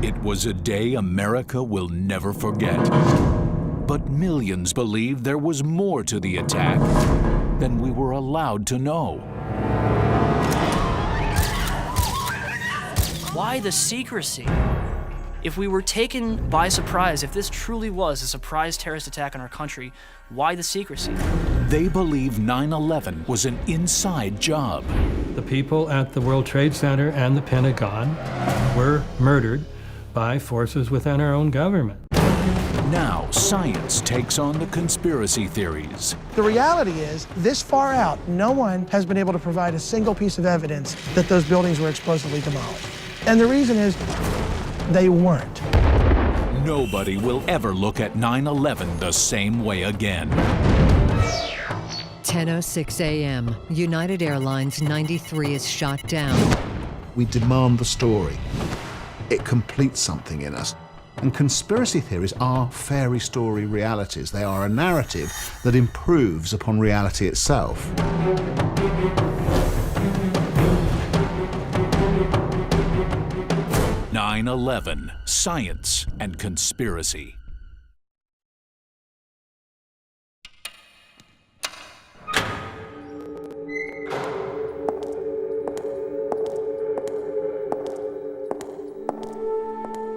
It was a day America will never forget. But millions believe there was more to the attack than we were allowed to know. Why the secrecy? If we were taken by surprise, if this truly was a surprise terrorist attack on our country, why the secrecy? They believe 9/11 was an inside job. The people at the World Trade Center and the Pentagon were murdered by forces within our own government. Now science takes on the conspiracy theories. The reality is, this far out, no one has been able to provide a single piece of evidence that those buildings were explosively demolished. And the reason is, they weren't. Nobody will ever look at 9/11 the same way again. 10:06 a.m. United Airlines 93 is shot down. We demand the story. It completes something in us. And conspiracy theories are fairy story realities. They are a narrative that improves upon reality itself. "9/11: Science and Conspiracy."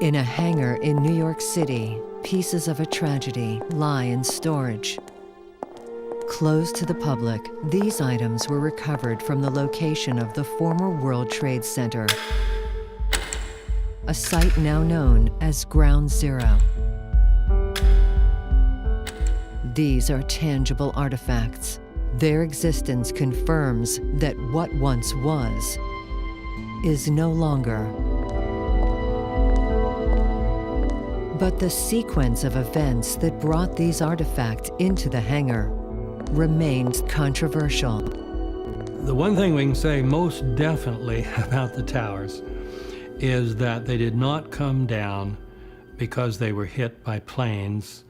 In a hangar in New York City, pieces of a tragedy lie in storage. Closed to the public, these items were recovered from the location of the former World Trade Center, a site now known as Ground Zero. These are tangible artifacts. Their existence confirms that what once was is no longer. But the sequence of events that brought these artifacts into the hangar remains controversial. The one thing we can say most definitely about the towers is that they did not come down because they were hit by planes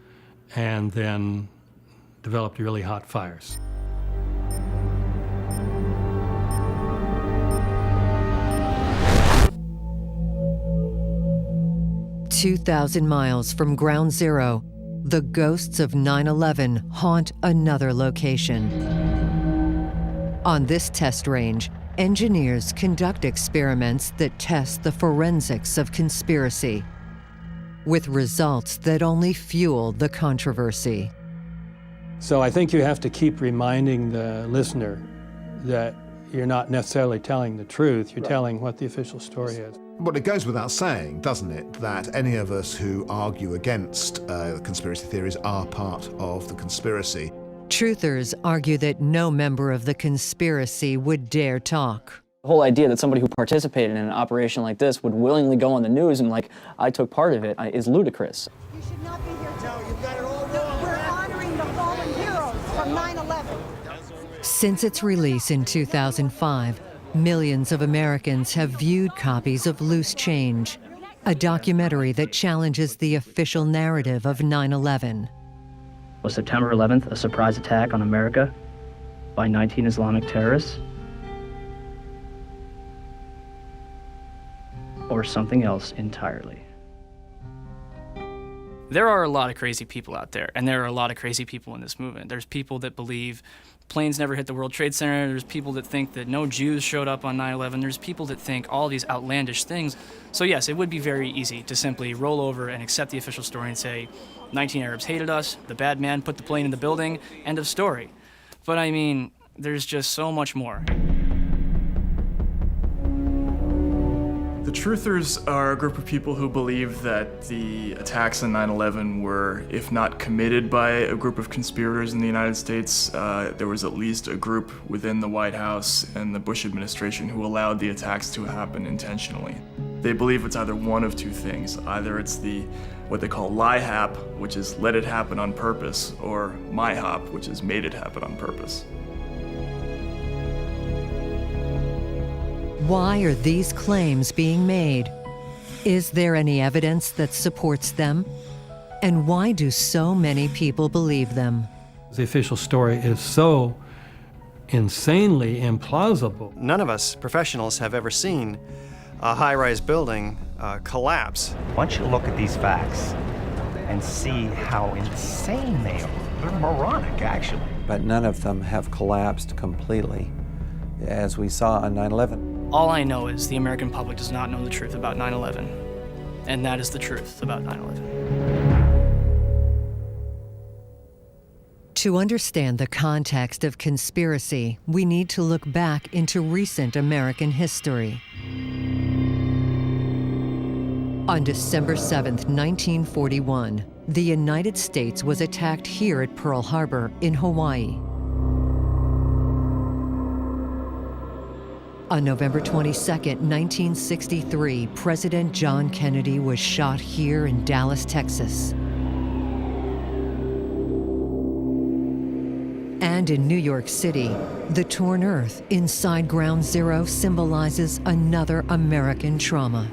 and then developed really hot fires. 2,000 miles from Ground Zero, the ghosts of 9/11 haunt another location. On this test range, engineers conduct experiments that test the forensics of conspiracy, with results that only fuel the controversy. So I think you have to keep reminding the listener that you're not necessarily telling the truth, you're telling what the official story is. Well, it goes without saying, doesn't it, that any of us who argue against conspiracy theories are part of the conspiracy. Truthers argue that no member of the conspiracy would dare talk. The whole idea that somebody who participated in an operation like this would willingly go on the news and I took part of it is ludicrous. You should not be here. No, you've got it all wrong. We're honoring the fallen heroes from 9/11. Since its release in 2005, millions of Americans have viewed copies of Loose Change, a documentary that challenges the official narrative of 9/11. Was September 11th a surprise attack on America by 19 Islamic terrorists? Or something else entirely? There are a lot of crazy people out there, and there are a lot of crazy people in this movement. There's people that believe planes never hit the World Trade Center. There's people that think that no Jews showed up on 9/11. There's people that think all these outlandish things. So yes, it would be very easy to simply roll over and accept the official story and say, 19 Arabs hated us, the bad man put the plane in the building, end of story. But I mean, there's just so much more. The Truthers are a group of people who believe that the attacks on 9/11 were, if not committed by a group of conspirators in the United States, there was at least a group within the White House and the Bush administration who allowed the attacks to happen intentionally. They believe it's either one of two things. Either it's what they call LIHAP, which is let it happen on purpose, or MIHAP, which is made it happen on purpose. Why are these claims being made? Is there any evidence that supports them? And why do so many people believe them? The official story is so insanely implausible. None of us professionals have ever seen a high-rise building collapse. Once you look at these facts and see how insane they are, they're moronic, actually. But none of them have collapsed completely, as we saw on 9/11. All I know is the American public does not know the truth about 9/11, and that is the truth about 9/11. To understand the context of conspiracy, we need to look back into recent American history. On December 7, 1941, the United States was attacked here at Pearl Harbor in Hawaii. On November 22, 1963, President John Kennedy was shot here in Dallas, Texas. And in New York City, the torn earth inside Ground Zero symbolizes another American trauma.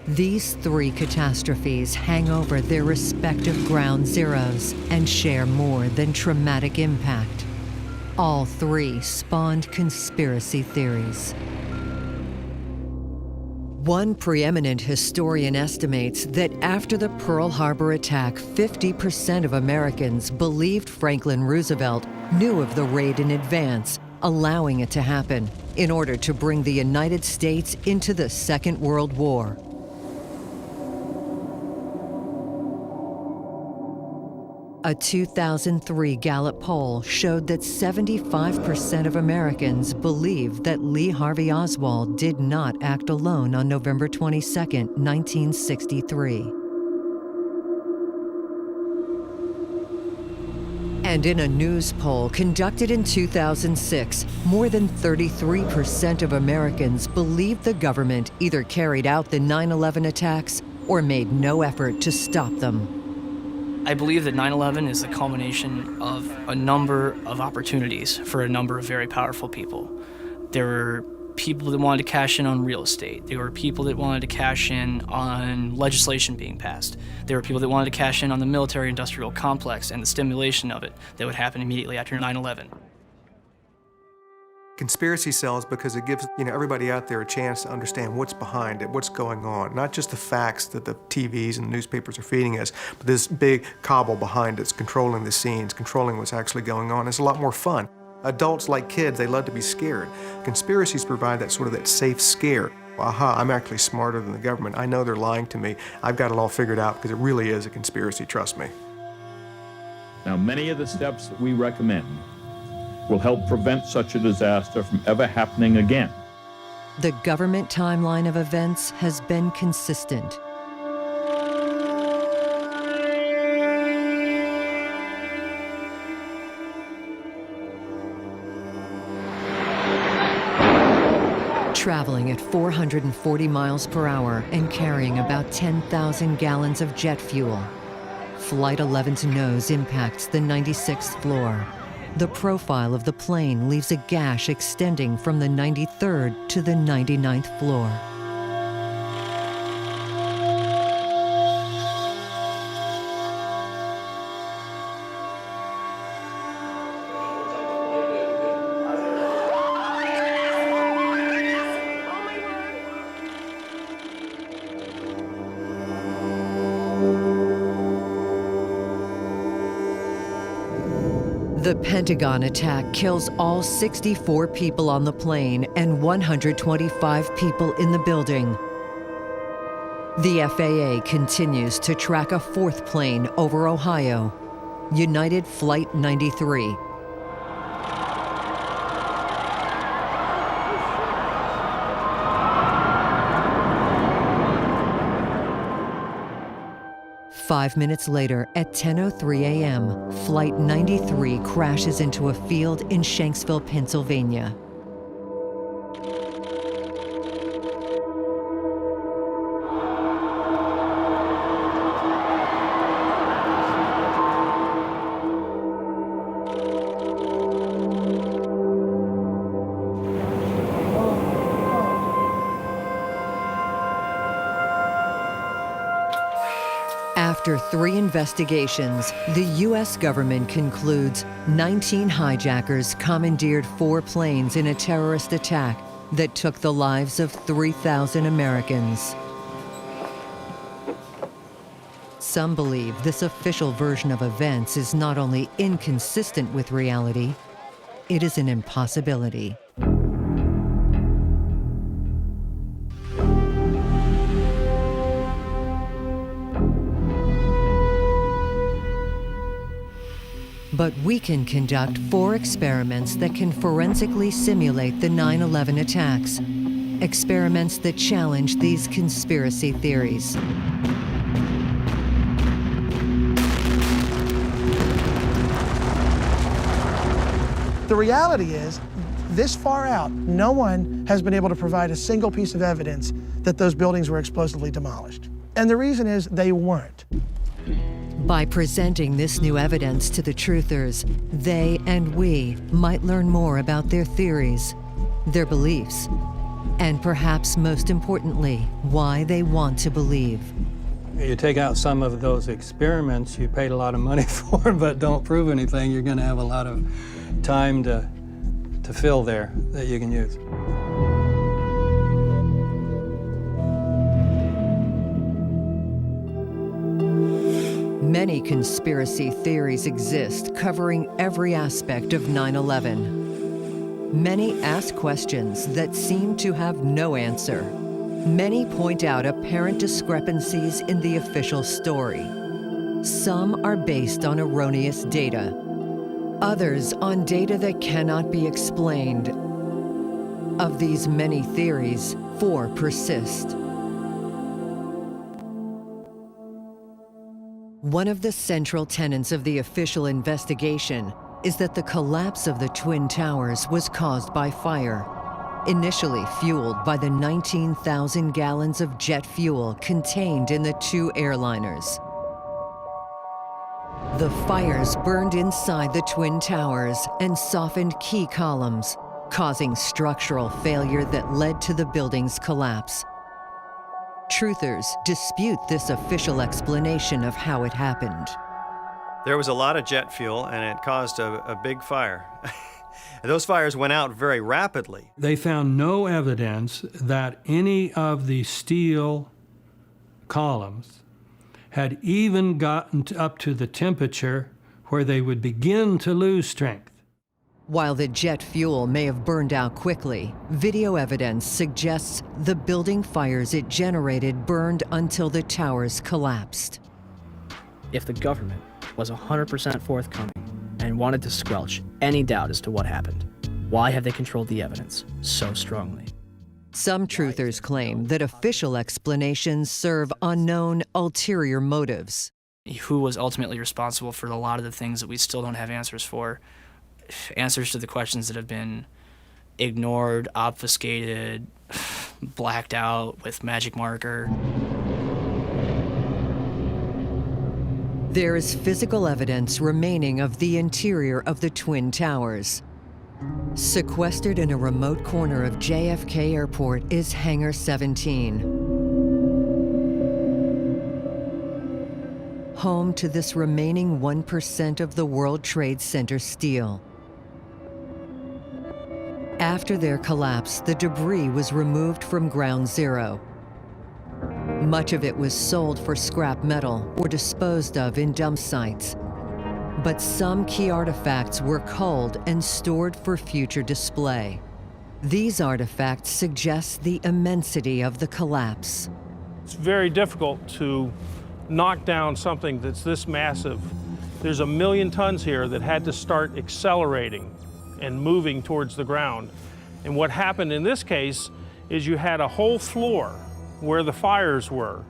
These three catastrophes hang over their respective ground zeros and share more than traumatic impact. All three spawned conspiracy theories. One preeminent historian estimates that after the Pearl Harbor attack, 50% of Americans believed Franklin Roosevelt knew of the raid in advance, allowing it to happen in order to bring the United States into the Second World War. A 2003 Gallup poll showed that 75% of Americans believe that Lee Harvey Oswald did not act alone on November 22, 1963. And in a news poll conducted in 2006, more than 33% of Americans believe the government either carried out the 9/11 attacks or made no effort to stop them. I believe that 9/11 is the culmination of a number of opportunities for a number of very powerful people. There were people that wanted to cash in on real estate. There were people that wanted to cash in on legislation being passed. There were people that wanted to cash in on the military-industrial complex and the stimulation of it that would happen immediately after 9/11. Conspiracy sells because it gives everybody out there a chance to understand what's behind it, what's going on. Not just the facts that the TVs and the newspapers are feeding us, but this big cabal behind it's controlling the scenes, controlling what's actually going on. It's a lot more fun. Adults like kids, they love to be scared. Conspiracies provide that safe scare. Aha, I'm actually smarter than the government. I know they're lying to me. I've got it all figured out because it really is a conspiracy, trust me. Now, many of the steps that we recommend will help prevent such a disaster from ever happening again. The government timeline of events has been consistent. Traveling at 440 miles per hour and carrying about 10,000 gallons of jet fuel, Flight 11's nose impacts the 96th floor. The profile of the plane leaves a gash extending from the 93rd to the 99th floor. The Pentagon attack kills all 64 people on the plane and 125 people in the building. The FAA continues to track a fourth plane over Ohio, United Flight 93. Five minutes later, at 10:03 a.m., Flight 93 crashes into a field in Shanksville, Pennsylvania. After 3 investigations, the U.S. government concludes 19 hijackers commandeered 4 planes in a terrorist attack that took the lives of 3,000 Americans. Some believe this official version of events is not only inconsistent with reality, it is an impossibility. But we can conduct 4 experiments that can forensically simulate the 9/11 attacks. Experiments that challenge these conspiracy theories. The reality is, this far out, no one has been able to provide a single piece of evidence that those buildings were explosively demolished. And the reason is they weren't. By presenting this new evidence to the truthers, they and we might learn more about their theories, their beliefs, and perhaps most importantly, why they want to believe. You take out some of those experiments you paid a lot of money for, but don't prove anything, you're going to have a lot of time to fill there that you can use. Many conspiracy theories exist covering every aspect of 9/11. Many ask questions that seem to have no answer. Many point out apparent discrepancies in the official story. Some are based on erroneous data. Others on data that cannot be explained. Of these many theories, 4 persist. One of the central tenets of the official investigation is that the collapse of the Twin Towers was caused by fire, initially fueled by the 19,000 gallons of jet fuel contained in the 2 airliners. The fires burned inside the Twin Towers and softened key columns, causing structural failure that led to the building's collapse. Truthers dispute this official explanation of how it happened. There was a lot of jet fuel, and it caused a big fire. Those fires went out very rapidly. They found no evidence that any of the steel columns had even gotten up to the temperature where they would begin to lose strength. While the jet fuel may have burned out quickly, video evidence suggests the building fires it generated burned until the towers collapsed. If the government was 100% forthcoming and wanted to squelch any doubt as to what happened, why have they controlled the evidence so strongly? Some truthers claim that official explanations serve unknown ulterior motives. Who was ultimately responsible for a lot of the things that we still don't have answers for? Answers to the questions that have been ignored, obfuscated, blacked out with magic marker. There is physical evidence remaining of the interior of the Twin Towers. Sequestered in a remote corner of JFK Airport is Hangar 17. Home to this remaining 1% of the World Trade Center steel. After their collapse, the debris was removed from Ground Zero. Much of it was sold for scrap metal or disposed of in dump sites. But some key artifacts were culled and stored for future display. These artifacts suggest the immensity of the collapse. It's very difficult to knock down something that's this massive. There's 1 million tons here that had to start accelerating and moving towards the ground. And what happened in this case is you had a whole floor where the fires were.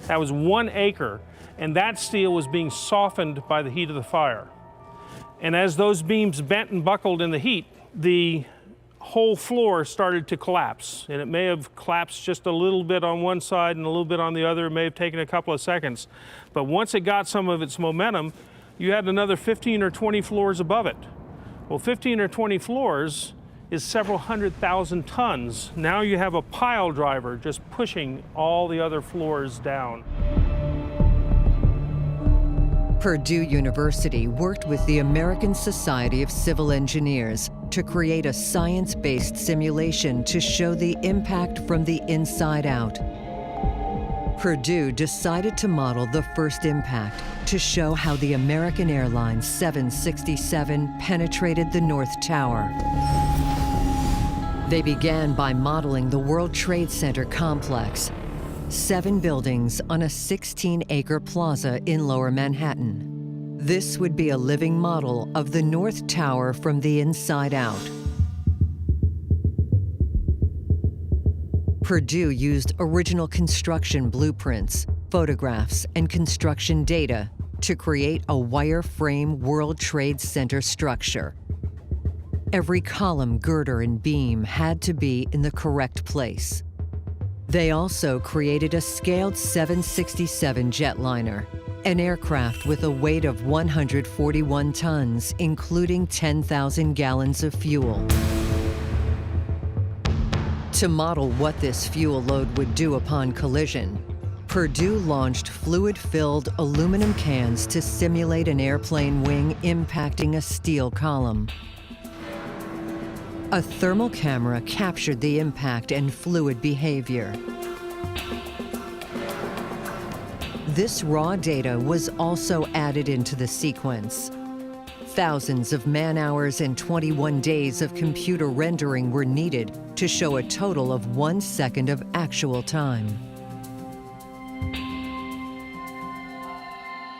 That was 1 acre, and that steel was being softened by the heat of the fire. And as those beams bent and buckled in the heat, the whole floor started to collapse. And it may have collapsed just a little bit on one side and a little bit on the other. It may have taken a couple of seconds. But once it got some of its momentum, you had another 15 or 20 floors above it. Well, 15 or 20 floors is several 100,000 tons. Now you have a pile driver just pushing all the other floors down. Purdue University worked with the American Society of Civil Engineers to create a science-based simulation to show the impact from the inside out. Purdue decided to model the first impact to show how the American Airlines 767 penetrated the North Tower. They began by modeling the World Trade Center complex, 7 buildings on a 16-acre plaza in Lower Manhattan. This would be a living model of the North Tower from the inside out. Purdue used original construction blueprints, photographs, and construction data to create a wireframe World Trade Center structure. Every column, girder, and beam had to be in the correct place. They also created a scaled 767 jetliner, an aircraft with a weight of 141 tons, including 10,000 gallons of fuel. To model what this fuel load would do upon collision, Purdue launched fluid-filled aluminum cans to simulate an airplane wing impacting a steel column. A thermal camera captured the impact and fluid behavior. This raw data was also added into the sequence. Thousands of man-hours and 21 days of computer rendering were needed to show a total of 1 second of actual time.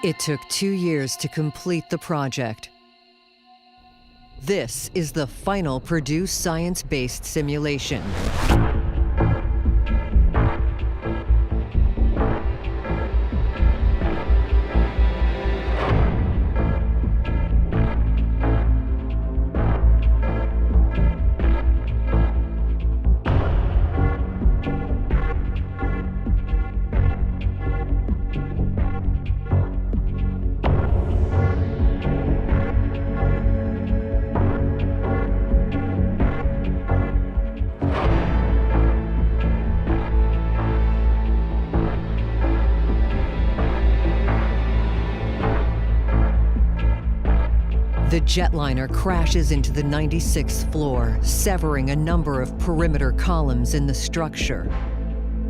It took 2 years to complete the project. This is the final Purdue science-based simulation. The jetliner crashes into the 96th floor, severing a number of perimeter columns in the structure.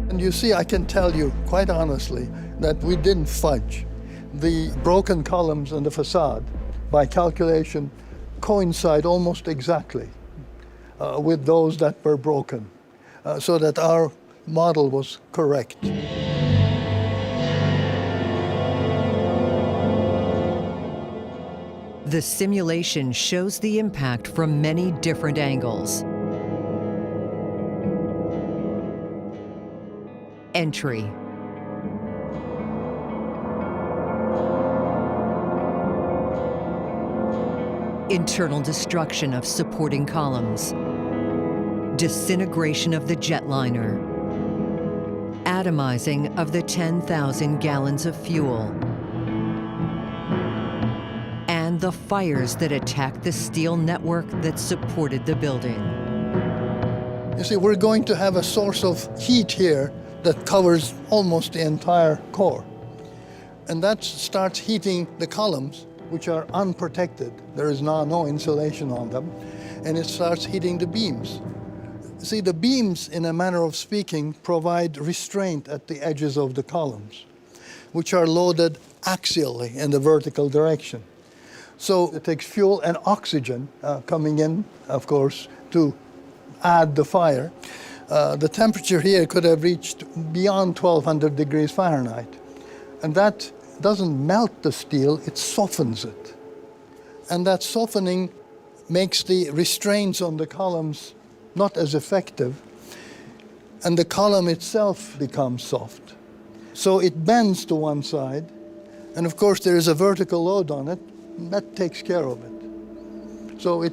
And you see, I can tell you quite honestly that we didn't fudge. The broken columns in the facade, by calculation, coincide almost exactly with those that were broken, so that our model was correct. The simulation shows the impact from many different angles. Entry. Internal destruction of supporting columns. Disintegration of the jetliner. Atomizing of the 10,000 gallons of fuel. And the fires that attacked the steel network that supported the building. You see, we're going to have a source of heat here that covers almost the entire core. And that starts heating the columns, which are unprotected. There is no insulation on them. And it starts heating the beams. See, the beams, in a manner of speaking, provide restraint at the edges of the columns, which are loaded axially in the vertical direction. So it takes fuel and oxygen coming in, of course, to add the fire. The temperature here could have reached beyond 1200 degrees Fahrenheit. And that doesn't melt the steel, it softens it. And that softening makes the restraints on the columns not as effective, and the column itself becomes soft. So it bends to one side, and of course there is a vertical load on it. That takes care of it. So it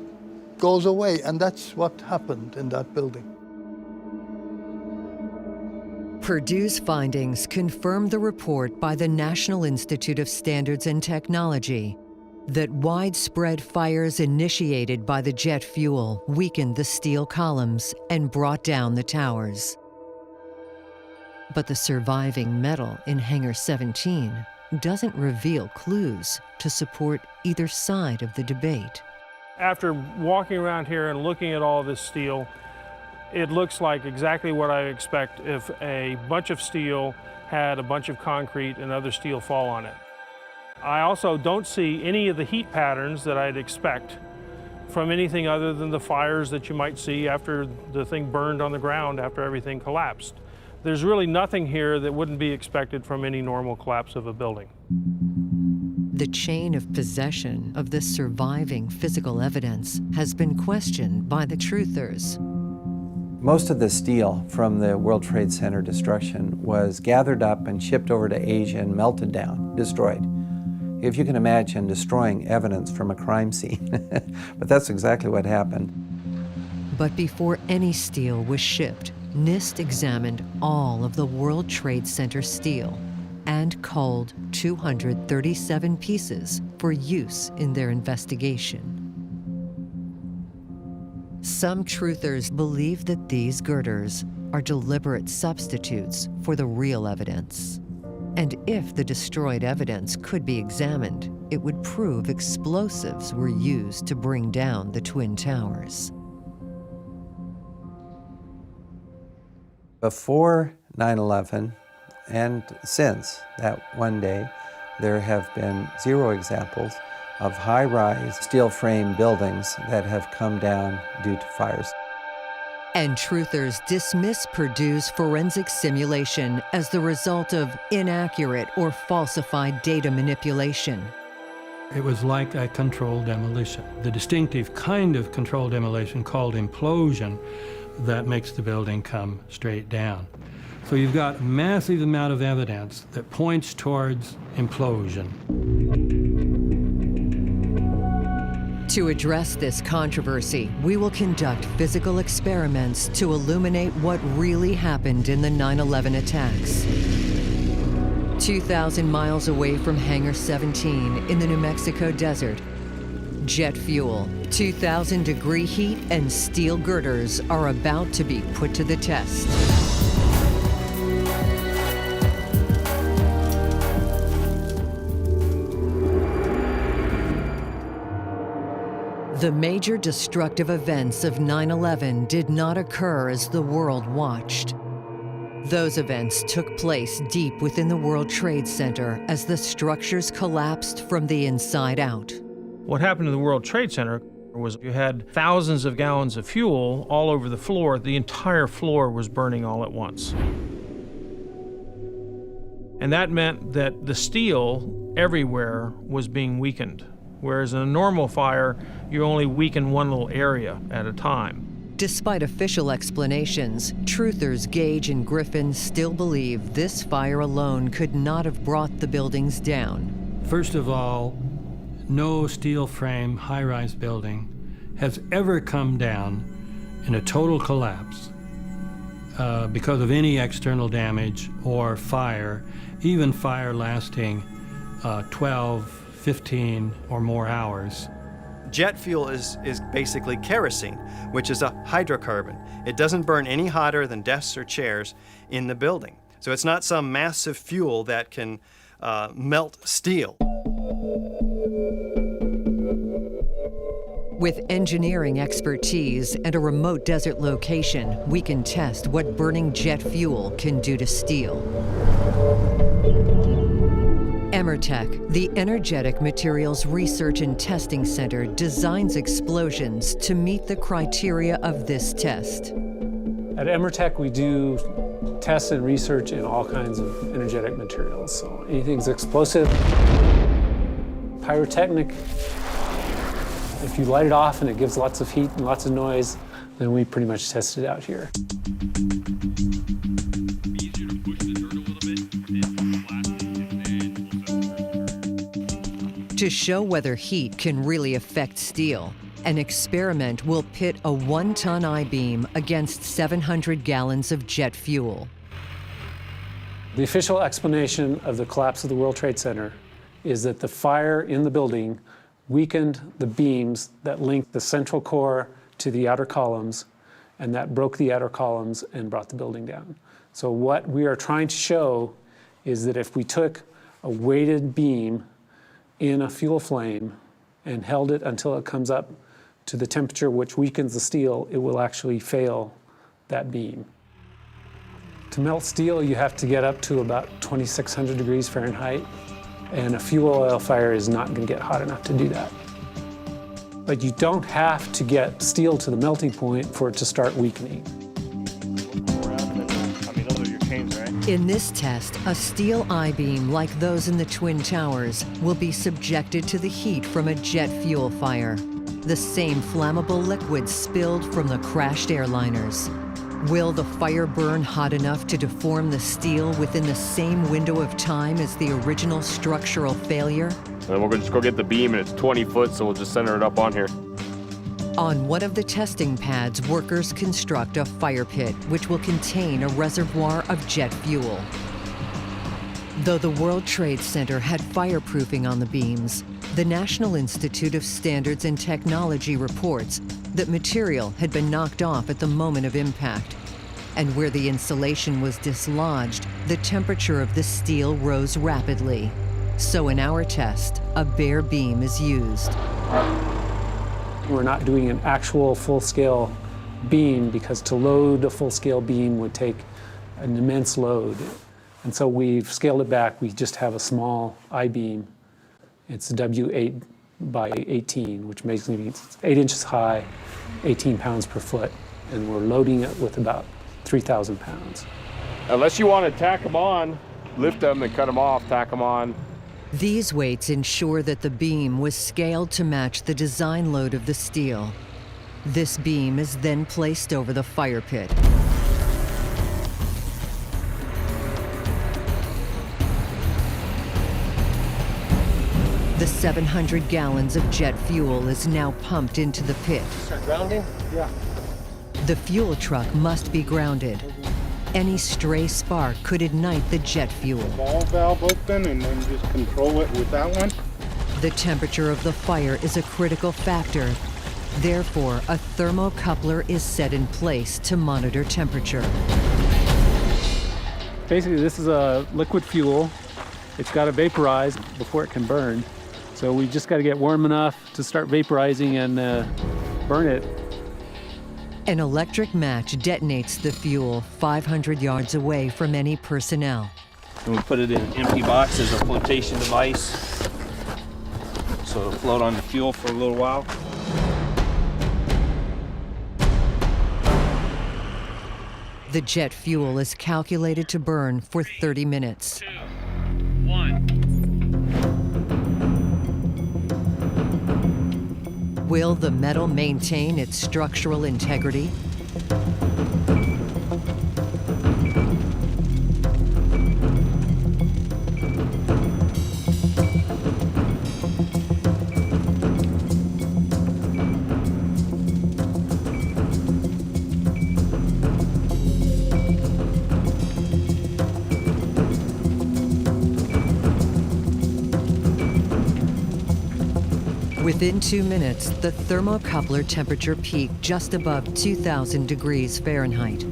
goes away, and that's what happened in that building. Purdue's findings confirm the report by the National Institute of Standards and Technology that widespread fires initiated by the jet fuel weakened the steel columns and brought down the towers. But the surviving metal in Hangar 17 doesn't reveal clues to support either side of the debate. After walking around here and looking at all this steel, it looks like exactly what I expect if a bunch of steel had a bunch of concrete and other steel fall on it. I also don't see any of the heat patterns that I'd expect from anything other than the fires that you might see after the thing burned on the ground after everything collapsed. There's really nothing here that wouldn't be expected from any normal collapse of a building. The chain of possession of this surviving physical evidence has been questioned by the truthers. Most of the steel from the World Trade Center destruction was gathered up and shipped over to Asia and melted down, destroyed. If you can imagine destroying evidence from a crime scene. But that's exactly what happened. But before any steel was shipped, NIST examined all of the World Trade Center steel and culled 237 pieces for use in their investigation. Some truthers believe that these girders are deliberate substitutes for the real evidence. And if the destroyed evidence could be examined, it would prove explosives were used to bring down the Twin Towers. Before 9/11 and since that one day, there have been 0 examples of high-rise steel frame buildings that have come down due to fires. And truthers dismiss Purdue's forensic simulation as the result of inaccurate or falsified data manipulation. It was like a controlled demolition, the distinctive kind of controlled demolition called implosion that makes the building come straight down. So you've got a massive amount of evidence that points towards implosion. To address this controversy, we will conduct physical experiments to illuminate what really happened in the 9/11 attacks. 2,000 miles away from Hangar 17 in the New Mexico desert, jet fuel, 2,000-degree heat, and steel girders are about to be put to the test. The major destructive events of 9/11 did not occur as the world watched. Those events took place deep within the World Trade Center as the structures collapsed from the inside out. What happened to the World Trade Center was you had thousands of gallons of fuel all over the floor. The entire floor was burning all at once. And that meant that the steel everywhere was being weakened. Whereas in a normal fire, you only weaken one little area at a time. Despite official explanations, truthers Gage and Griffin still believe this fire alone could not have brought the buildings down. First of all, no steel frame high-rise building has ever come down in a total collapse because of any external damage or fire, even fire lasting 12, 15 or more hours. Jet fuel is basically kerosene, which is a hydrocarbon. It doesn't burn any hotter than desks or chairs in the building. So it's not some massive fuel that can melt steel. With engineering expertise and a remote desert location, we can test what burning jet fuel can do to steel. Emertech, the Energetic Materials Research and Testing Center, designs explosions to meet the criteria of this test. At Emertech, we do tests and research in all kinds of energetic materials. So anything's explosive, pyrotechnic. If you light it off and it gives lots of heat and lots of noise, then we pretty much test it out here. To show whether heat can really affect steel, an experiment will pit a 1-ton I-beam against 700 gallons of jet fuel. The official explanation of the collapse of the World Trade Center is that the fire in the building weakened the beams that linked the central core to the outer columns, and that broke the outer columns and brought the building down. So what we are trying to show is that if we took a weighted beam in a fuel flame and held it until it comes up to the temperature which weakens the steel, it will actually fail that beam. To melt steel, you have to get up to about 2,600 degrees Fahrenheit, and a fuel oil fire is not going to get hot enough to do that. But you don't have to get steel to the melting point for it to start weakening. In this test, a steel I-beam like those in the Twin Towers will be subjected to the heat from a jet fuel fire, the same flammable liquid spilled from the crashed airliners. Will the fire burn hot enough to deform the steel within the same window of time as the original structural failure? And then we'll just go get the beam, and it's 20 foot, so we'll just center it up on here. On one of the testing pads, workers construct a fire pit, which will contain a reservoir of jet fuel. Though the World Trade Center had fireproofing on the beams, the National Institute of Standards and Technology reports that material had been knocked off at the moment of impact. And where the insulation was dislodged, the temperature of the steel rose rapidly. So in our test, a bare beam is used. We're not doing an actual full-scale beam because to load a full-scale beam would take an immense load. And so we've scaled it back. We just have a small I-beam. It's a W8 by 18, which means it's 8 inches high, 18 pounds per foot. And we're loading it with about 3,000 pounds. Unless you want to tack them on, lift them and cut them off, tack them on. These weights ensure that the beam was scaled to match the design load of the steel. This beam is then placed over the fire pit. The 700 gallons of jet fuel is now pumped into the pit. Start grounding? Yeah. The fuel truck must be grounded. Any stray spark could ignite the jet fuel. Ball valve open and then just control it with that one. The temperature of the fire is a critical factor. Therefore, a thermocoupler is set in place to monitor temperature. Basically, this is a liquid fuel. It's got to vaporize before it can burn. So we just got to get warm enough to start vaporizing and burn it. An electric match detonates the fuel 500 yards away from any personnel. And we put it in an empty box as a flotation device, so it'll float on the fuel for a little while. The jet fuel is calculated to burn for 30 minutes. 2, 1. Will the metal maintain its structural integrity? Within 2 minutes, the thermocoupler temperature peaked just above 2,000 degrees Fahrenheit.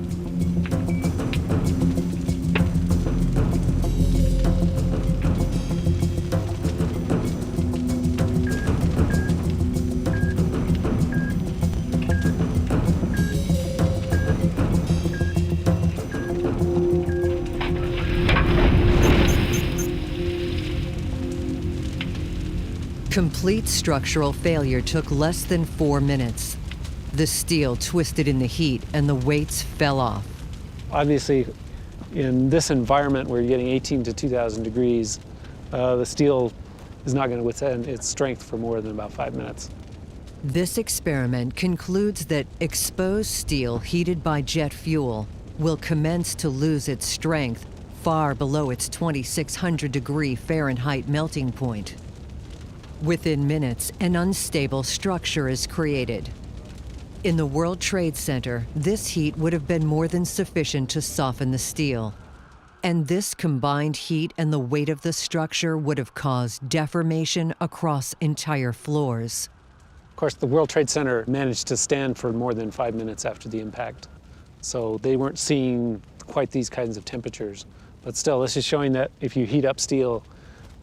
Complete structural failure took less than 4 minutes. The steel twisted in the heat and the weights fell off. Obviously, in this environment where you're getting 18 to 2,000 degrees, the steel is not going to withstand its strength for more than about 5 minutes. This experiment concludes that exposed steel heated by jet fuel will commence to lose its strength far below its 2,600 degree Fahrenheit melting point. Within minutes, an unstable structure is created. In the World Trade Center, this heat would have been more than sufficient to soften the steel. And this combined heat and the weight of the structure would have caused deformation across entire floors. Of course, the World Trade Center managed to stand for more than 5 minutes after the impact. So they weren't seeing quite these kinds of temperatures. But still, this is showing that if you heat up steel,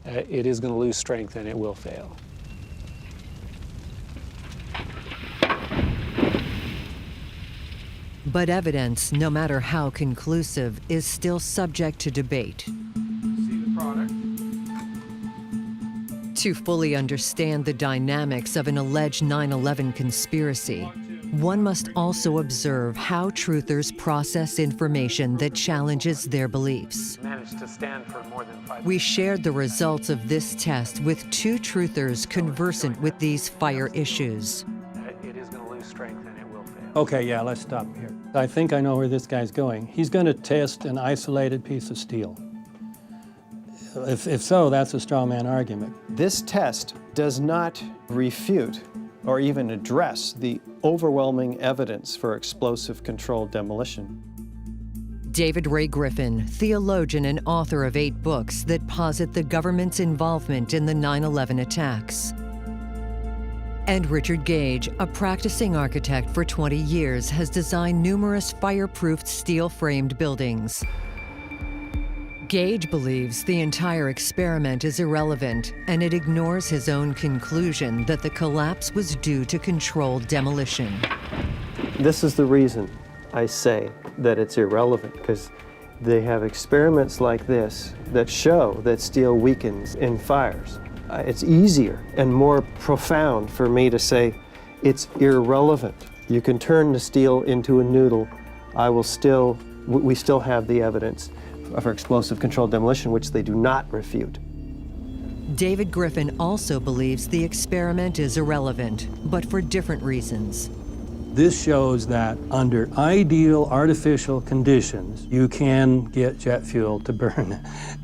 it is going to lose strength and it will fail. But evidence, no matter how conclusive, is still subject to debate. See the product. To fully understand the dynamics of an alleged 9/11 conspiracy, one must also observe how truthers process information that challenges their beliefs. Managed to stand for more than 5 We shared the results of this test with 2 truthers conversant with these fire issues. It is going to lose strength and it will fail. Okay, yeah, let's stop here. I think I know where this guy's going. He's going to test an isolated piece of steel. If so, that's a straw man argument. This test does not refute or even address the overwhelming evidence for explosive controlled demolition. David Ray Griffin, theologian and author of 8 books that posit the government's involvement in the 9/11 attacks. And Richard Gage, a practicing architect for 20 years, has designed numerous fireproofed steel-framed buildings. Gage believes the entire experiment is irrelevant, and it ignores his own conclusion that the collapse was due to controlled demolition. This is the reason I say that it's irrelevant, because they have experiments like this that show that steel weakens in fires. It's easier and more profound for me to say it's irrelevant. You can turn the steel into a noodle. We still have the evidence for explosive controlled demolition, which they do not refute. David Griffin also believes the experiment is irrelevant, but for different reasons. This shows that under ideal artificial conditions, you can get jet fuel to burn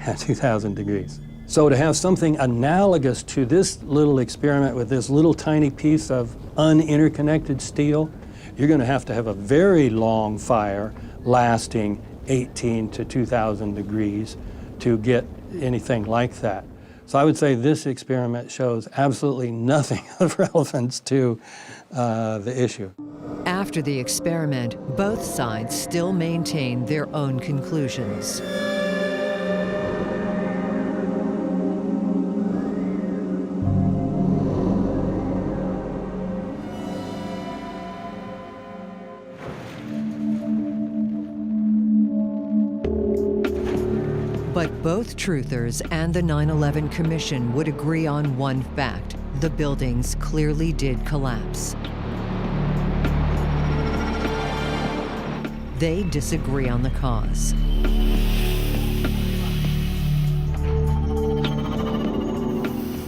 at 2,000 degrees. So to have something analogous to this little experiment with this little tiny piece of uninterconnected steel, you're going to have a very long fire lasting 18 to 2,000 degrees to get anything like that. So I would say this experiment shows absolutely nothing of relevance to the issue. After the experiment, both sides still maintain their own conclusions. But both truthers and the 9/11 Commission would agree on one fact: the buildings clearly did collapse. They disagree on the cause.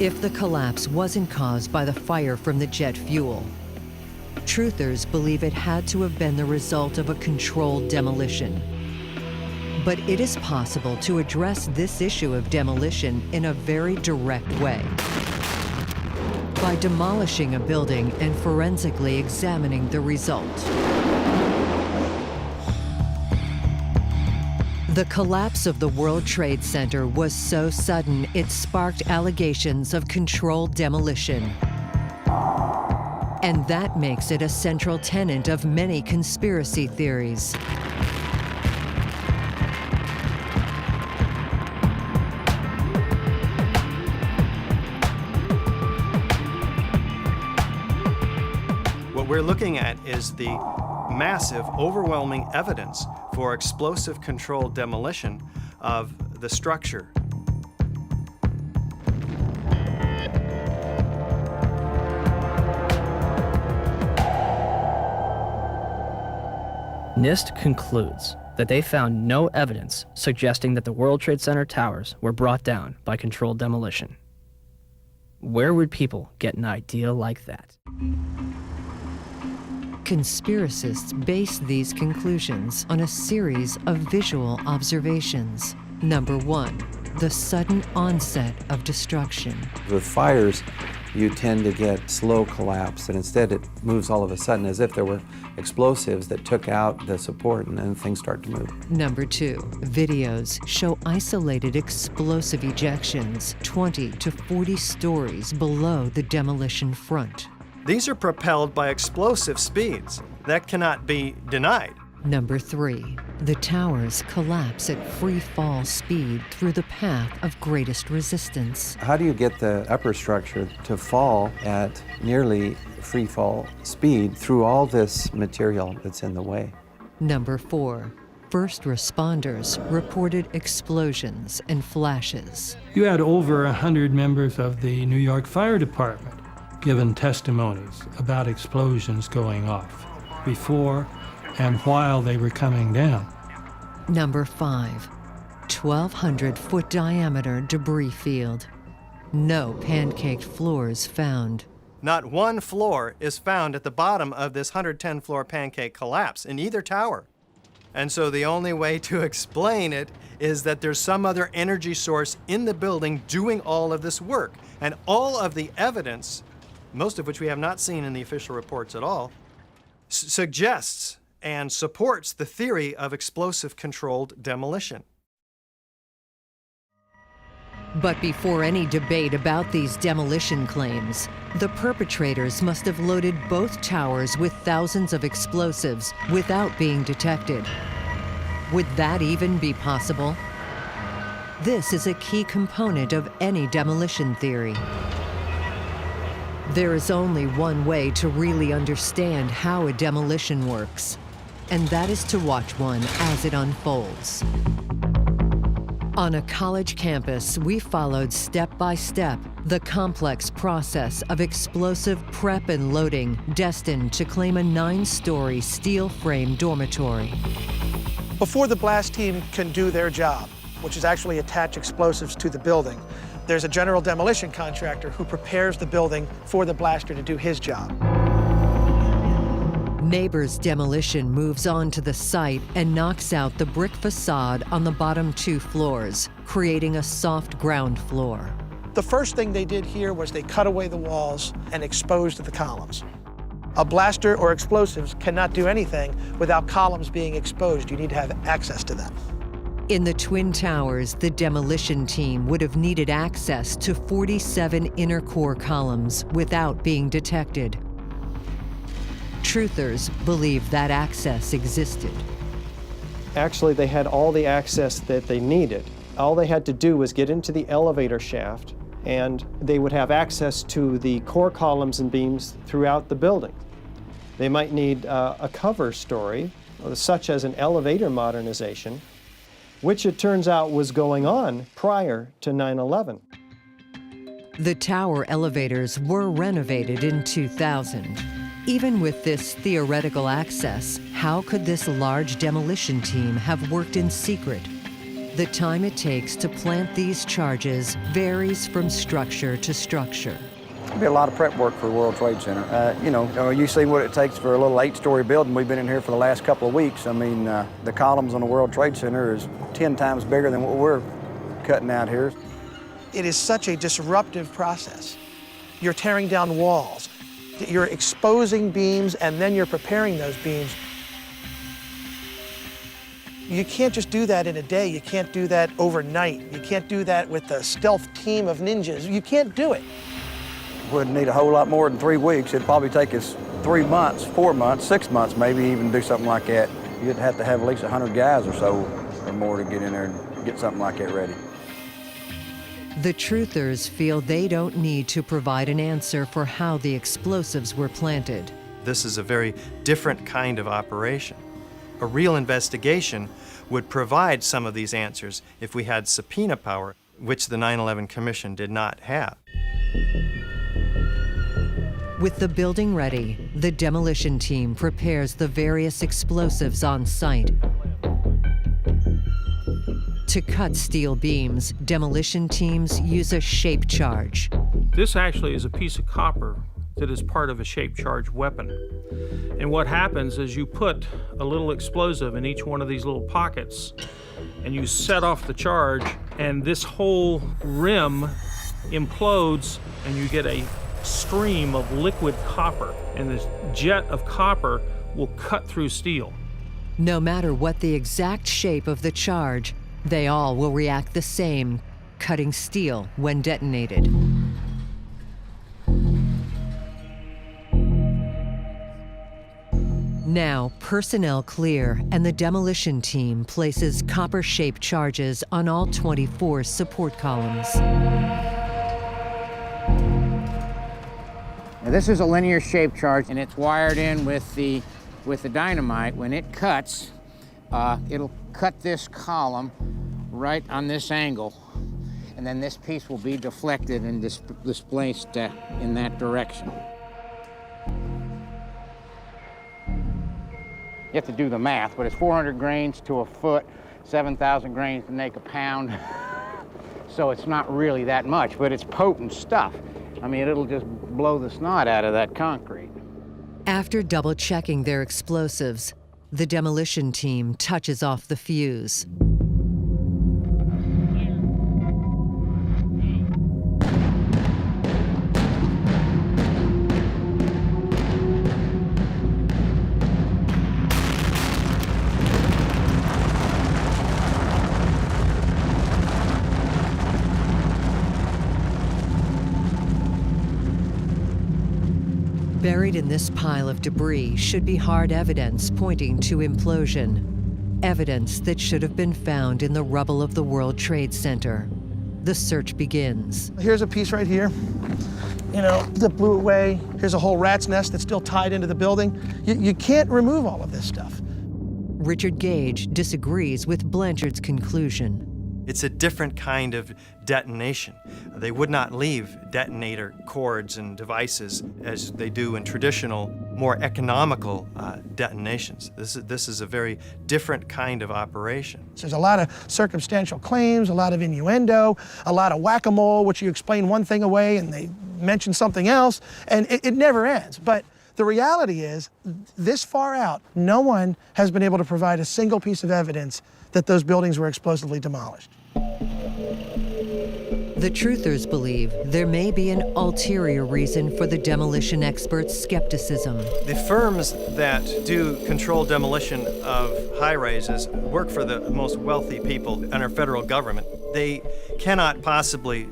If the collapse wasn't caused by the fire from the jet fuel, truthers believe it had to have been the result of a controlled demolition. But it is possible to address this issue of demolition in a very direct way. By demolishing a building and forensically examining the result. The collapse of the World Trade Center was so sudden it sparked allegations of controlled demolition. And that makes it a central tenet of many conspiracy theories. What we're looking at is the massive, overwhelming evidence for explosive controlled demolition of the structure. NIST concludes that they found no evidence suggesting that the World Trade Center towers were brought down by controlled demolition. Where would people get an idea like that? Conspiracists base these conclusions on a series of visual observations. Number 1, the sudden onset of destruction. With fires, you tend to get slow collapse, and instead it moves all of a sudden as if there were explosives that took out the support, and then things start to move. Number 2, videos show isolated explosive ejections 20 to 40 stories below the demolition front. These are propelled by explosive speeds. That cannot be denied. Number 3, The towers collapse at free fall speed through the path of greatest resistance. How do you get the upper structure to fall at nearly free fall speed through all this material that's in the way? Number 4. First responders reported explosions and flashes. You had over 100 members of the New York Fire Department given testimonies about explosions going off before and while they were coming down. Number 5. 1,200-foot diameter debris field. No pancaked floors found. Not one floor is found at the bottom of this 110-floor pancake collapse in either tower. And so the only way to explain it is that there's some other energy source in the building doing all of this work. And all of the evidence, most of which we have not seen in the official reports at all, suggests and supports the theory of explosive-controlled demolition. But before any debate about these demolition claims, the perpetrators must have loaded both towers with thousands of explosives without being detected. Would that even be possible? This is a key component of any demolition theory. There is only one way to really understand how a demolition works, and that is to watch one as it unfolds. On a college campus, we followed step by step the complex process of explosive prep and loading destined to claim a 9-story steel frame dormitory. Before the blast team can do their job, which is actually attach explosives to the building, there's a general demolition contractor who prepares the building for the blaster to do his job. Neighbors Demolition moves on to the site and knocks out the brick facade on the bottom 2 floors, creating a soft ground floor. The first thing they did here was they cut away the walls and exposed the columns. A blaster or explosives cannot do anything without columns being exposed. You need to have access to them. In the Twin Towers, the demolition team would have needed access to 47 inner core columns without being detected. Truthers believe that access existed. Actually, they had all the access that they needed. All they had to do was get into the elevator shaft, and they would have access to the core columns and beams throughout the building. They might need a cover story, such as an elevator modernization, which it turns out was going on prior to 9/11. The tower elevators were renovated in 2000. Even with this theoretical access, how could this large demolition team have worked in secret? The time it takes to plant these charges varies from structure to structure. There'll be a lot of prep work for the World Trade Center. You see what it takes for a little 8-story building. We've been in here for the last couple of weeks. I mean, the columns on the World Trade Center is 10 times bigger than what we're cutting out here. It is such a disruptive process. You're tearing down walls. You're exposing beams, and then you're preparing those beams. You can't just do that in a day. You can't do that overnight. You can't do that with a stealth team of ninjas. You can't do it. Wouldn't need a whole lot more than 3 weeks. It'd probably take us 3 months, 4 months, 6 months, maybe even do something like that. You'd have to have at least 100 guys or so or more to get in there and get something like that ready. The truthers feel they don't need to provide an answer for how the explosives were planted. This is a very different kind of operation. A real investigation would provide some of these answers if we had subpoena power, which the 9/11 Commission did not have. With the building ready, the demolition team prepares the various explosives on site. To cut steel beams, demolition teams use a shape charge. This actually is a piece of copper that is part of a shape charge weapon. And what happens is you put a little explosive in each one of these little pockets, and you set off the charge, and this whole rim implodes, and you get a stream of liquid copper, and this jet of copper will cut through steel. No matter what the exact shape of the charge, they all will react the same, cutting steel when detonated. Now, personnel clear, and the demolition team places copper-shaped charges on all 24 support columns. Now, this is a linear shaped charge, and it's wired in with the dynamite. When it cuts, it'll cut this column right on this angle, and then this piece will be deflected and displaced in that direction. You have to do the math, but it's 400 grains to a foot, 7,000 grains to make a pound. So it's not really that much, but it's potent stuff. I mean, it'll just blow the snot out of that concrete. After double-checking their explosives, the demolition team touches off the fuse. Buried in this pile of debris should be hard evidence pointing to implosion. Evidence that should have been found in the rubble of the World Trade Center. The search begins. Here's a piece right here, that blew away. Here's a whole rat's nest that's still tied into the building. You can't remove all of this stuff. Richard Gage disagrees with Blanchard's conclusion. It's a different kind of detonation. They would not leave detonator cords and devices as they do in traditional, more economical detonations. This is a very different kind of operation. There's a lot of circumstantial claims, a lot of innuendo, a lot of whack-a-mole, which you explain one thing away and they mention something else, and it never ends. But the reality is, this far out, no one has been able to provide a single piece of evidence that those buildings were explosively demolished. The truthers believe there may be an ulterior reason for the demolition experts' skepticism. The firms that do controlled demolition of high-rises work for the most wealthy people in our federal government. They cannot possibly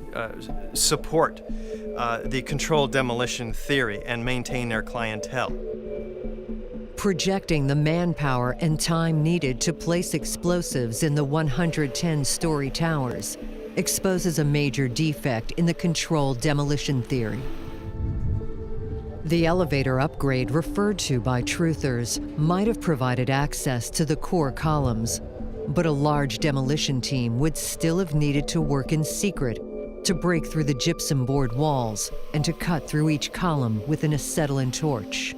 support the controlled demolition theory and maintain their clientele. Projecting the manpower and time needed to place explosives in the 110-story towers exposes a major defect in the controlled demolition theory. The elevator upgrade referred to by truthers might have provided access to the core columns, but a large demolition team would still have needed to work in secret to break through the gypsum board walls and to cut through each column with an acetylene torch.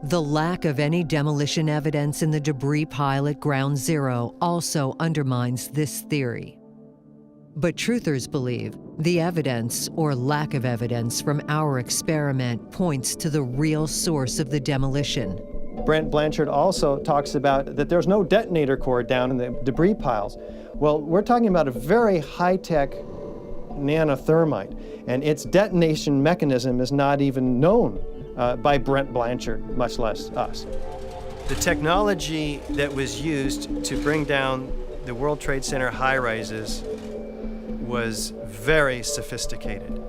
The lack of any demolition evidence in the debris pile at Ground Zero also undermines this theory. But truthers believe the evidence, or lack of evidence, from our experiment points to the real source of the demolition. Brent Blanchard also talks about that there's no detonator core down in the debris piles. Well, we're talking about a very high-tech nanothermite, and its detonation mechanism is not even known by Brent Blanchard, much less us. The technology that was used to bring down the World Trade Center high-rises was very sophisticated.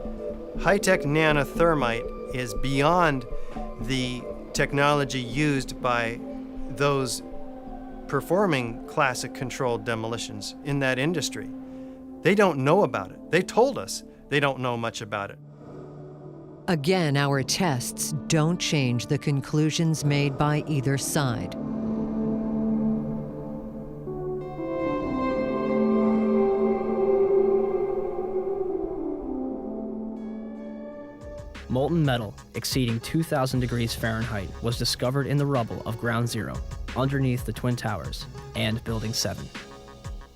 High-tech nanothermite is beyond the technology used by those performing classic controlled demolitions in that industry. They don't know about it. They told us they don't know much about it. Again, our tests don't change the conclusions made by either side. Molten metal exceeding 2,000 degrees Fahrenheit was discovered in the rubble of Ground Zero, underneath the Twin Towers and Building 7.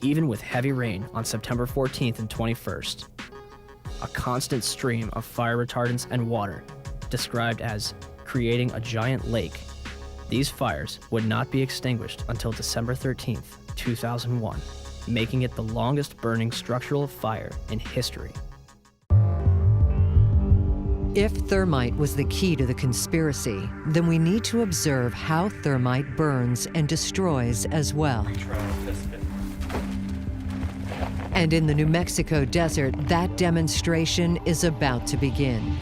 Even with heavy rain on September 14th and 21st, a constant stream of fire retardants and water, described as creating a giant lake, these fires would not be extinguished until December 13th, 2001, making it the longest burning structural fire in history. If thermite was the key to the conspiracy, then we need to observe how thermite burns and destroys as well. And in the New Mexico desert, that demonstration is about to begin.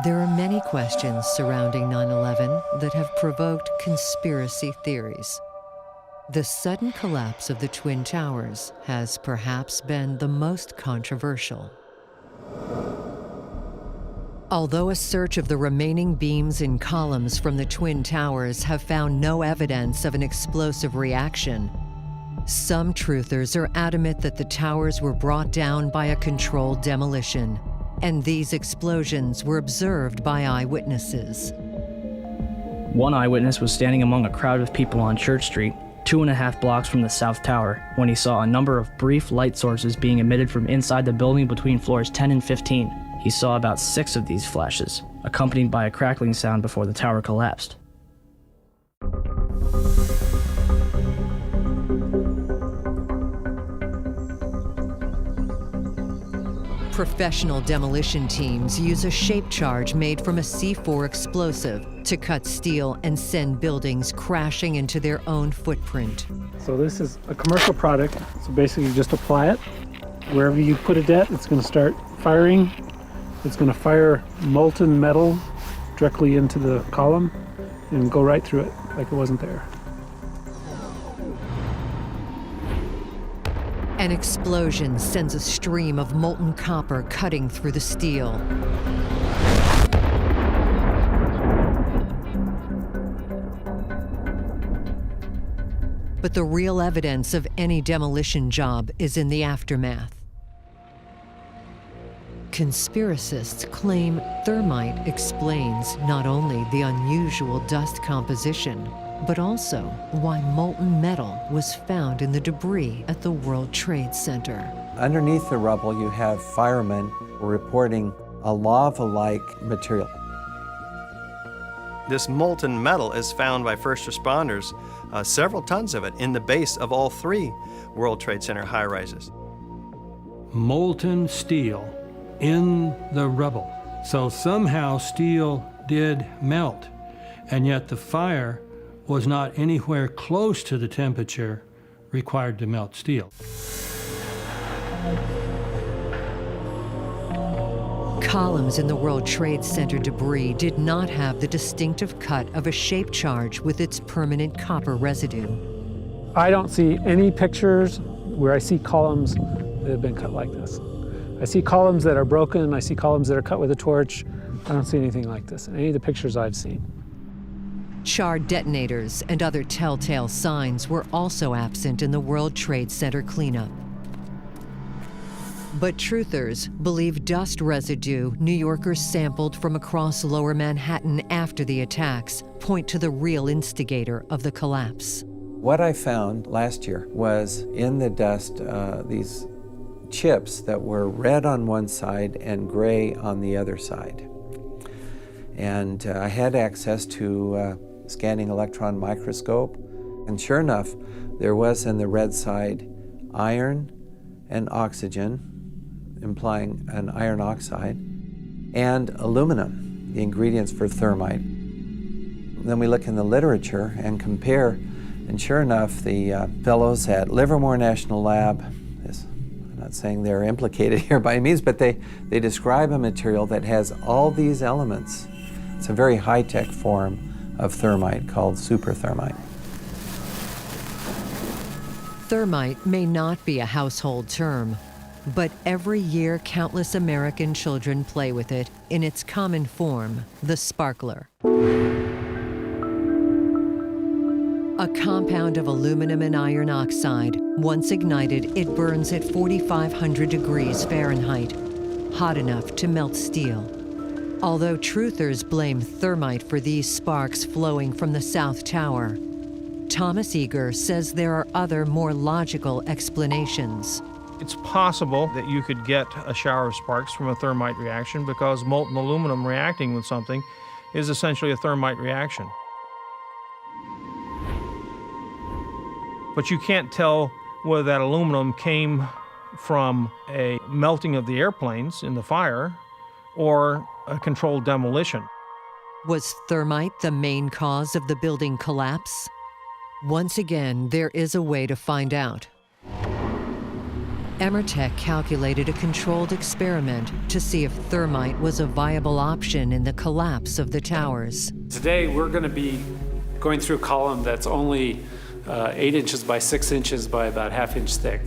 There are many questions surrounding 9/11 that have provoked conspiracy theories. The sudden collapse of the Twin Towers has perhaps been the most controversial. Although a search of the remaining beams and columns from the Twin Towers have found no evidence of an explosive reaction, some truthers are adamant that the towers were brought down by a controlled demolition, and these explosions were observed by eyewitnesses. One eyewitness was standing among a crowd of people on Church Street, 2.5 blocks from the South Tower, when he saw a number of brief light sources being emitted from inside the building between floors 10 and 15. He saw about 6 of these flashes, accompanied by a crackling sound before the tower collapsed. Professional demolition teams use a shape charge made from a C4 explosive to cut steel and send buildings crashing into their own footprint. So this is a commercial product, so basically you just apply it. Wherever you put it at, it's going to start firing. It's going to fire molten metal directly into the column and go right through it like it wasn't there. An explosion sends a stream of molten copper cutting through the steel. But the real evidence of any demolition job is in the aftermath. Conspiracists claim thermite explains not only the unusual dust composition, but also why molten metal was found in the debris at the World Trade Center. Underneath the rubble, you have firemen reporting a lava-like material. This molten metal is found by first responders, several tons of it, in the base of all 3 World Trade Center high-rises. Molten steel in the rubble. So somehow steel did melt, and yet the fire was not anywhere close to the temperature required to melt steel. Columns in the World Trade Center debris did not have the distinctive cut of a shape charge with its permanent copper residue. I don't see any pictures where I see columns that have been cut like this. I see columns that are broken, I see columns that are cut with a torch. I don't see anything like this in any of the pictures I've seen. Charred detonators and other telltale signs were also absent in the World Trade Center cleanup. But truthers believe dust residue New Yorkers sampled from across Lower Manhattan after the attacks point to the real instigator of the collapse. What I found last year was in the dust these chips that were red on one side and gray on the other side. And I had access to scanning electron microscope, and sure enough, there was in the red side iron and oxygen, implying an iron oxide, and aluminum, the ingredients for thermite. Then we look in the literature and compare, and sure enough, the fellows at Livermore National Lab, I'm not saying they're implicated here by any means, but they describe a material that has all these elements. It's a very high-tech form of thermite called superthermite. Thermite may not be a household term, but every year countless American children play with it in its common form, the sparkler. A compound of aluminum and iron oxide. Once ignited, it burns at 4,500 degrees Fahrenheit, hot enough to melt steel. Although truthers blame thermite for these sparks flowing from the South Tower, Thomas Eager says there are other, more logical explanations. It's possible that you could get a shower of sparks from a thermite reaction because molten aluminum reacting with something is essentially a thermite reaction. But you can't tell whether that aluminum came from a melting of the airplanes in the fire or a controlled demolition. Was thermite the main cause of the building collapse? Once again, there is a way to find out. Emertech calculated a controlled experiment to see if thermite was a viable option in the collapse of the towers. Today, we're going to be going through a column that's only 8 inches by 6 inches by about ½ inch thick.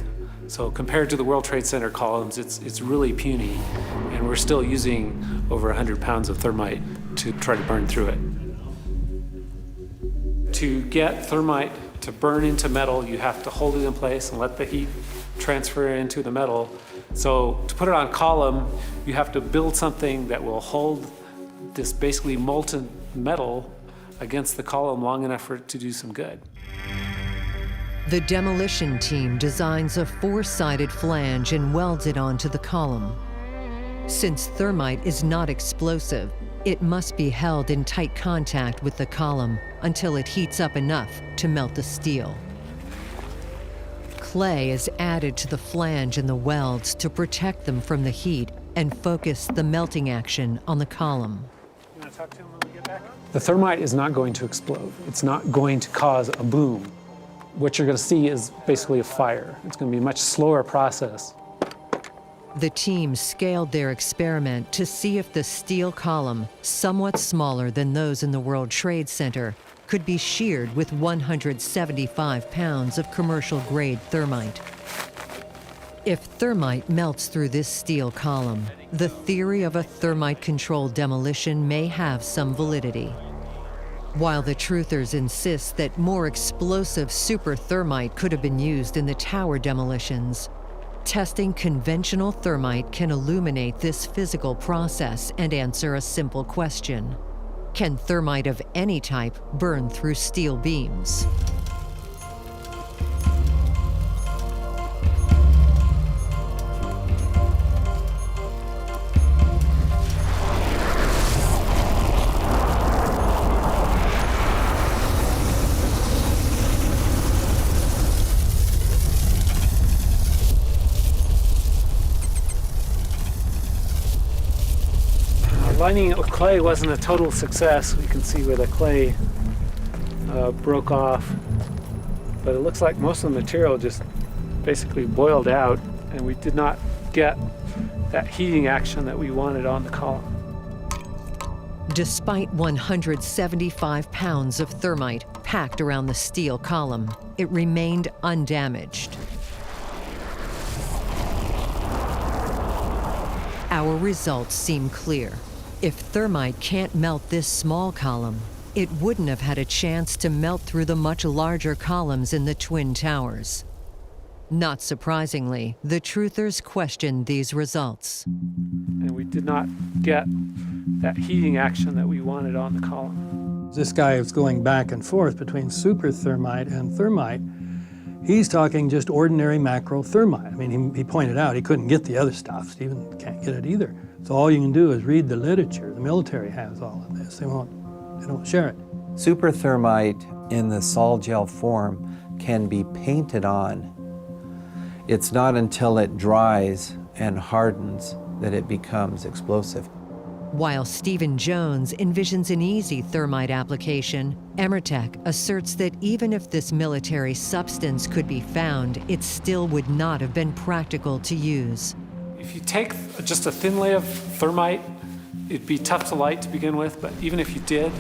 So compared to the World Trade Center columns, it's really puny, and we're still using over 100 pounds of thermite to try to burn through it. To get thermite to burn into metal, you have to hold it in place and let the heat transfer into the metal. So to put it on column, you have to build something that will hold this basically molten metal against the column long enough for it to do some good. The demolition team designs a 4-sided flange and welds it onto the column. Since thermite is not explosive, it must be held in tight contact with the column until it heats up enough to melt the steel. Clay is added to the flange and the welds to protect them from the heat and focus the melting action on the column. You want to talk to him when we get back? The thermite is not going to explode. It's not going to cause a boom. What you're going to see is basically a fire. It's going to be a much slower process. The team scaled their experiment to see if the steel column, somewhat smaller than those in the World Trade Center, could be sheared with 175 pounds of commercial-grade thermite. If thermite melts through this steel column, the theory of a thermite-controlled demolition may have some validity. While the truthers insist that more explosive super thermite could have been used in the tower demolitions, testing conventional thermite can illuminate this physical process and answer a simple question. Can thermite of any type burn through steel beams? Lining it with clay wasn't a total success. We can see where the clay broke off. But it looks like most of the material just basically boiled out, and we did not get that heating action that we wanted on the column. Despite 175 pounds of thermite packed around the steel column, it remained undamaged. Our results seem clear. If thermite can't melt this small column, it wouldn't have had a chance to melt through the much larger columns in the Twin Towers. Not surprisingly, the truthers questioned these results. And we did not get that heating action that we wanted on the column. This guy is going back and forth between super thermite and thermite. He's talking just ordinary macro thermite. I mean, he pointed out he couldn't get the other stuff. Stephen can't get it either. So all you can do is read the literature. The military has all of this. They don't share it. Super thermite in the sol gel form can be painted on. It's not until it dries and hardens that it becomes explosive. While Stephen Jones envisions an easy thermite application, Emertech asserts that even if this military substance could be found, it still would not have been practical to use. If you take just a thin layer of thermite, it'd be tough to light to begin with, but even if you did,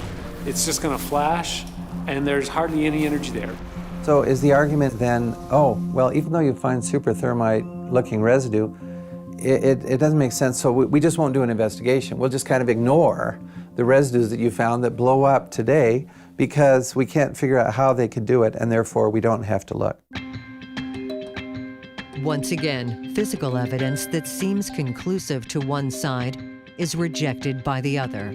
it's just going to flash, and there's hardly any energy there. So is the argument then, oh, well, even though you find super thermite-looking residue, it doesn't make sense, so we just won't do an investigation. We'll just kind of ignore the residues that you found that blow up today because we can't figure out how they could do it, and therefore we don't have to look. Once again, physical evidence that seems conclusive to one side is rejected by the other.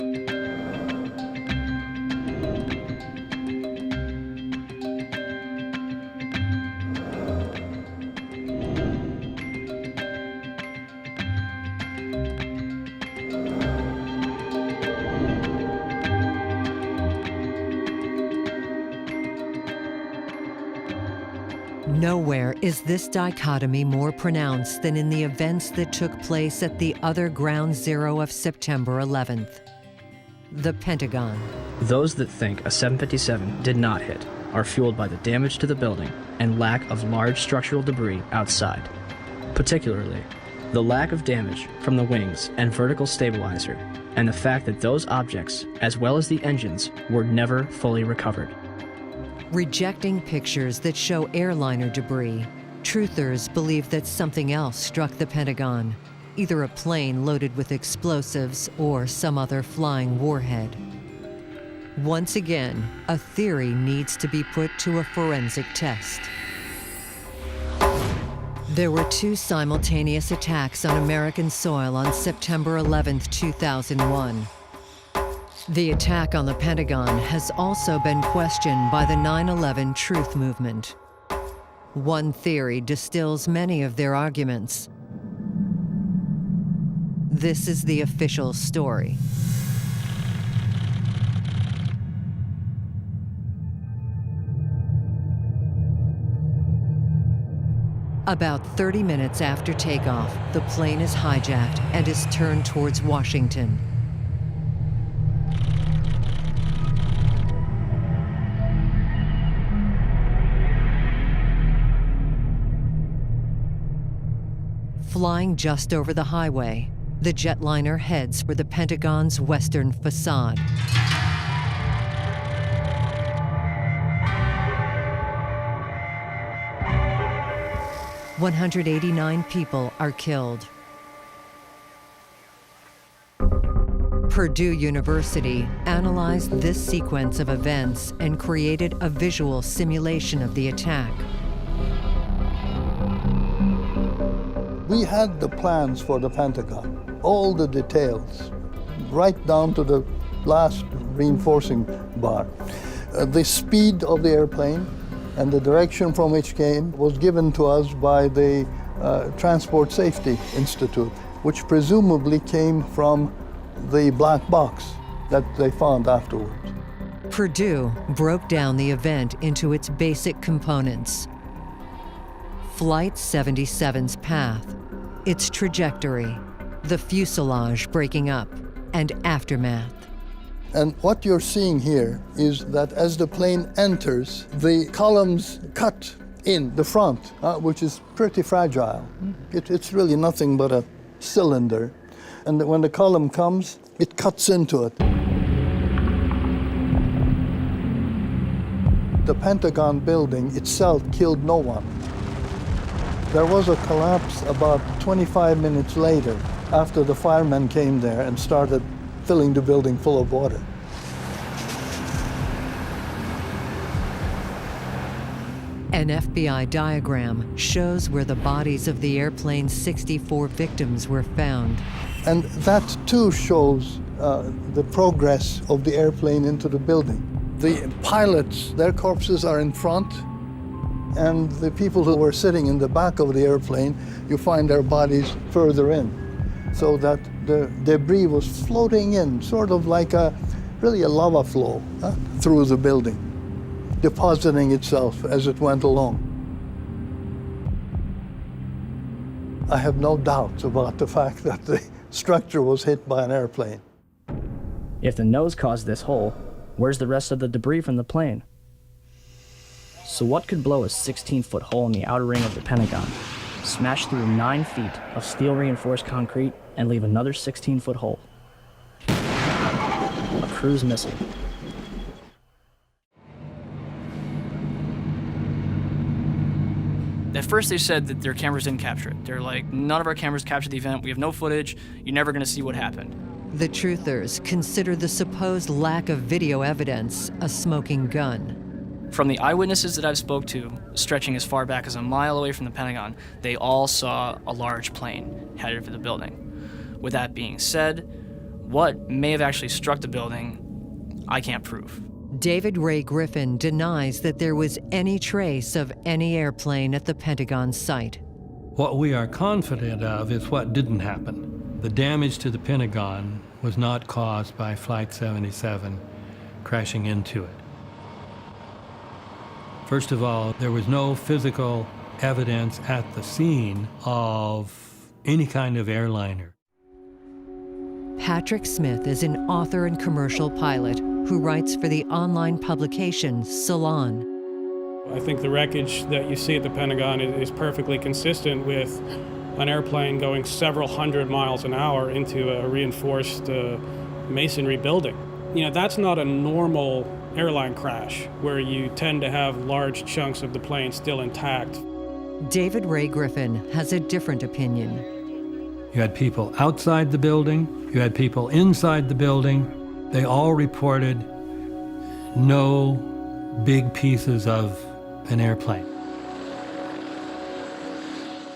Nowhere is this dichotomy more pronounced than in the events that took place at the other ground zero of September 11th, the Pentagon. Those that think a 757 did not hit are fueled by the damage to the building and lack of large structural debris outside. Particularly, the lack of damage from the wings and vertical stabilizer, and the fact that those objects, as well as the engines, were never fully recovered. Rejecting pictures that show airliner debris, truthers believe that something else struck the Pentagon, either a plane loaded with explosives or some other flying warhead. Once again, a theory needs to be put to a forensic test. There were 2 simultaneous attacks on American soil on September 11, 2001. The attack on the Pentagon has also been questioned by the 9/11 Truth Movement. One theory distills many of their arguments. This is the official story. About 30 minutes after takeoff, the plane is hijacked and is turned towards Washington. Flying just over the highway, the jetliner heads for the Pentagon's western facade. "189 people are killed." Purdue University analyzed this sequence of events and created a visual simulation of the attack. We had the plans for the Pentagon, all the details, right down to the last reinforcing bar. The speed of the airplane and the direction from which came was given to us by the Transport Safety Institute, which presumably came from the black box that they found afterwards. Purdue broke down the event into its basic components. Flight 77's path, its trajectory, the fuselage breaking up, and aftermath. And what you're seeing here is that as the plane enters, the columns cut in the front, which is pretty fragile. It's really nothing but a cylinder. And when the column comes, it cuts into it. The Pentagon building itself killed no one. There was a collapse about 25 minutes later after the firemen came there and started filling the building full of water. An FBI diagram shows where the bodies of the airplane's 64 victims were found. And that too shows the progress of the airplane into the building. The pilots, their corpses are in front, and the people who were sitting in the back of the airplane, you find their bodies further in, so that the debris was floating in, sort of like really a lava flow through the building, depositing itself as it went along. I have no doubts about the fact that the structure was hit by an airplane. If the nose caused this hole, where's the rest of the debris from the plane? So what could blow a 16-foot hole in the outer ring of the Pentagon, smash through 9 feet of steel-reinforced concrete, and leave another 16-foot hole? A cruise missile. At first they said that their cameras didn't capture it. They're like, none of our cameras captured the event. We have no footage. You're never going to see what happened. The truthers consider the supposed lack of video evidence a smoking gun. From the eyewitnesses that I've spoke to, stretching as far back as a mile away from the Pentagon, they all saw a large plane headed for the building. With that being said, what may have actually struck the building, I can't prove. David Ray Griffin denies that there was any trace of any airplane at the Pentagon site. What we are confident of is what didn't happen. The damage to the Pentagon was not caused by Flight 77 crashing into it. First of all, there was no physical evidence at the scene of any kind of airliner. Patrick Smith is an author and commercial pilot who writes for the online publication Salon. I think the wreckage that you see at the Pentagon is perfectly consistent with an airplane going several hundred miles an hour into a reinforced masonry building. You know, that's not a normal airline crash where you tend to have large chunks of the plane still intact. David Ray Griffin has a different opinion. You had people outside the building, you had people inside the building. They all reported no big pieces of an airplane.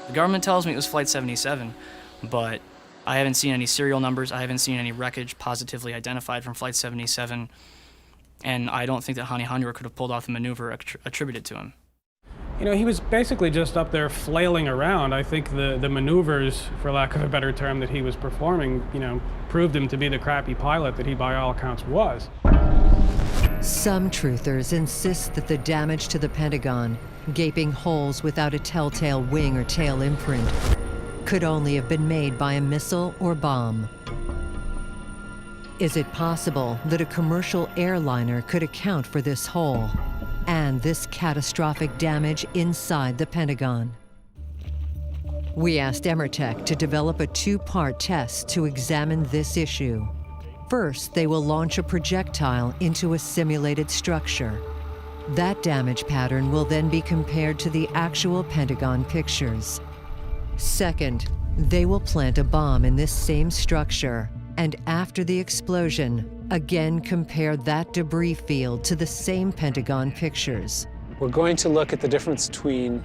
The government tells me it was Flight 77, but I haven't seen any serial numbers. I haven't seen any wreckage positively identified from Flight 77, and I don't think that Hani Hanjour could have pulled off the maneuver attributed to him. You know, he was basically just up there flailing around. I think the maneuvers, for lack of a better term, that he was performing, you know, proved him to be the crappy pilot that he, by all accounts, was. Some truthers insist that the damage to the Pentagon, gaping holes without a telltale wing or tail imprint, could only have been made by a missile or bomb. Is it possible that a commercial airliner could account for this hole and this catastrophic damage inside the Pentagon? We asked Emertech to develop a two-part test to examine this issue. First, they will launch a projectile into a simulated structure. That damage pattern will then be compared to the actual Pentagon pictures. Second, they will plant a bomb in this same structure, and after the explosion, again compare that debris field to the same Pentagon pictures. We're going to look at the difference between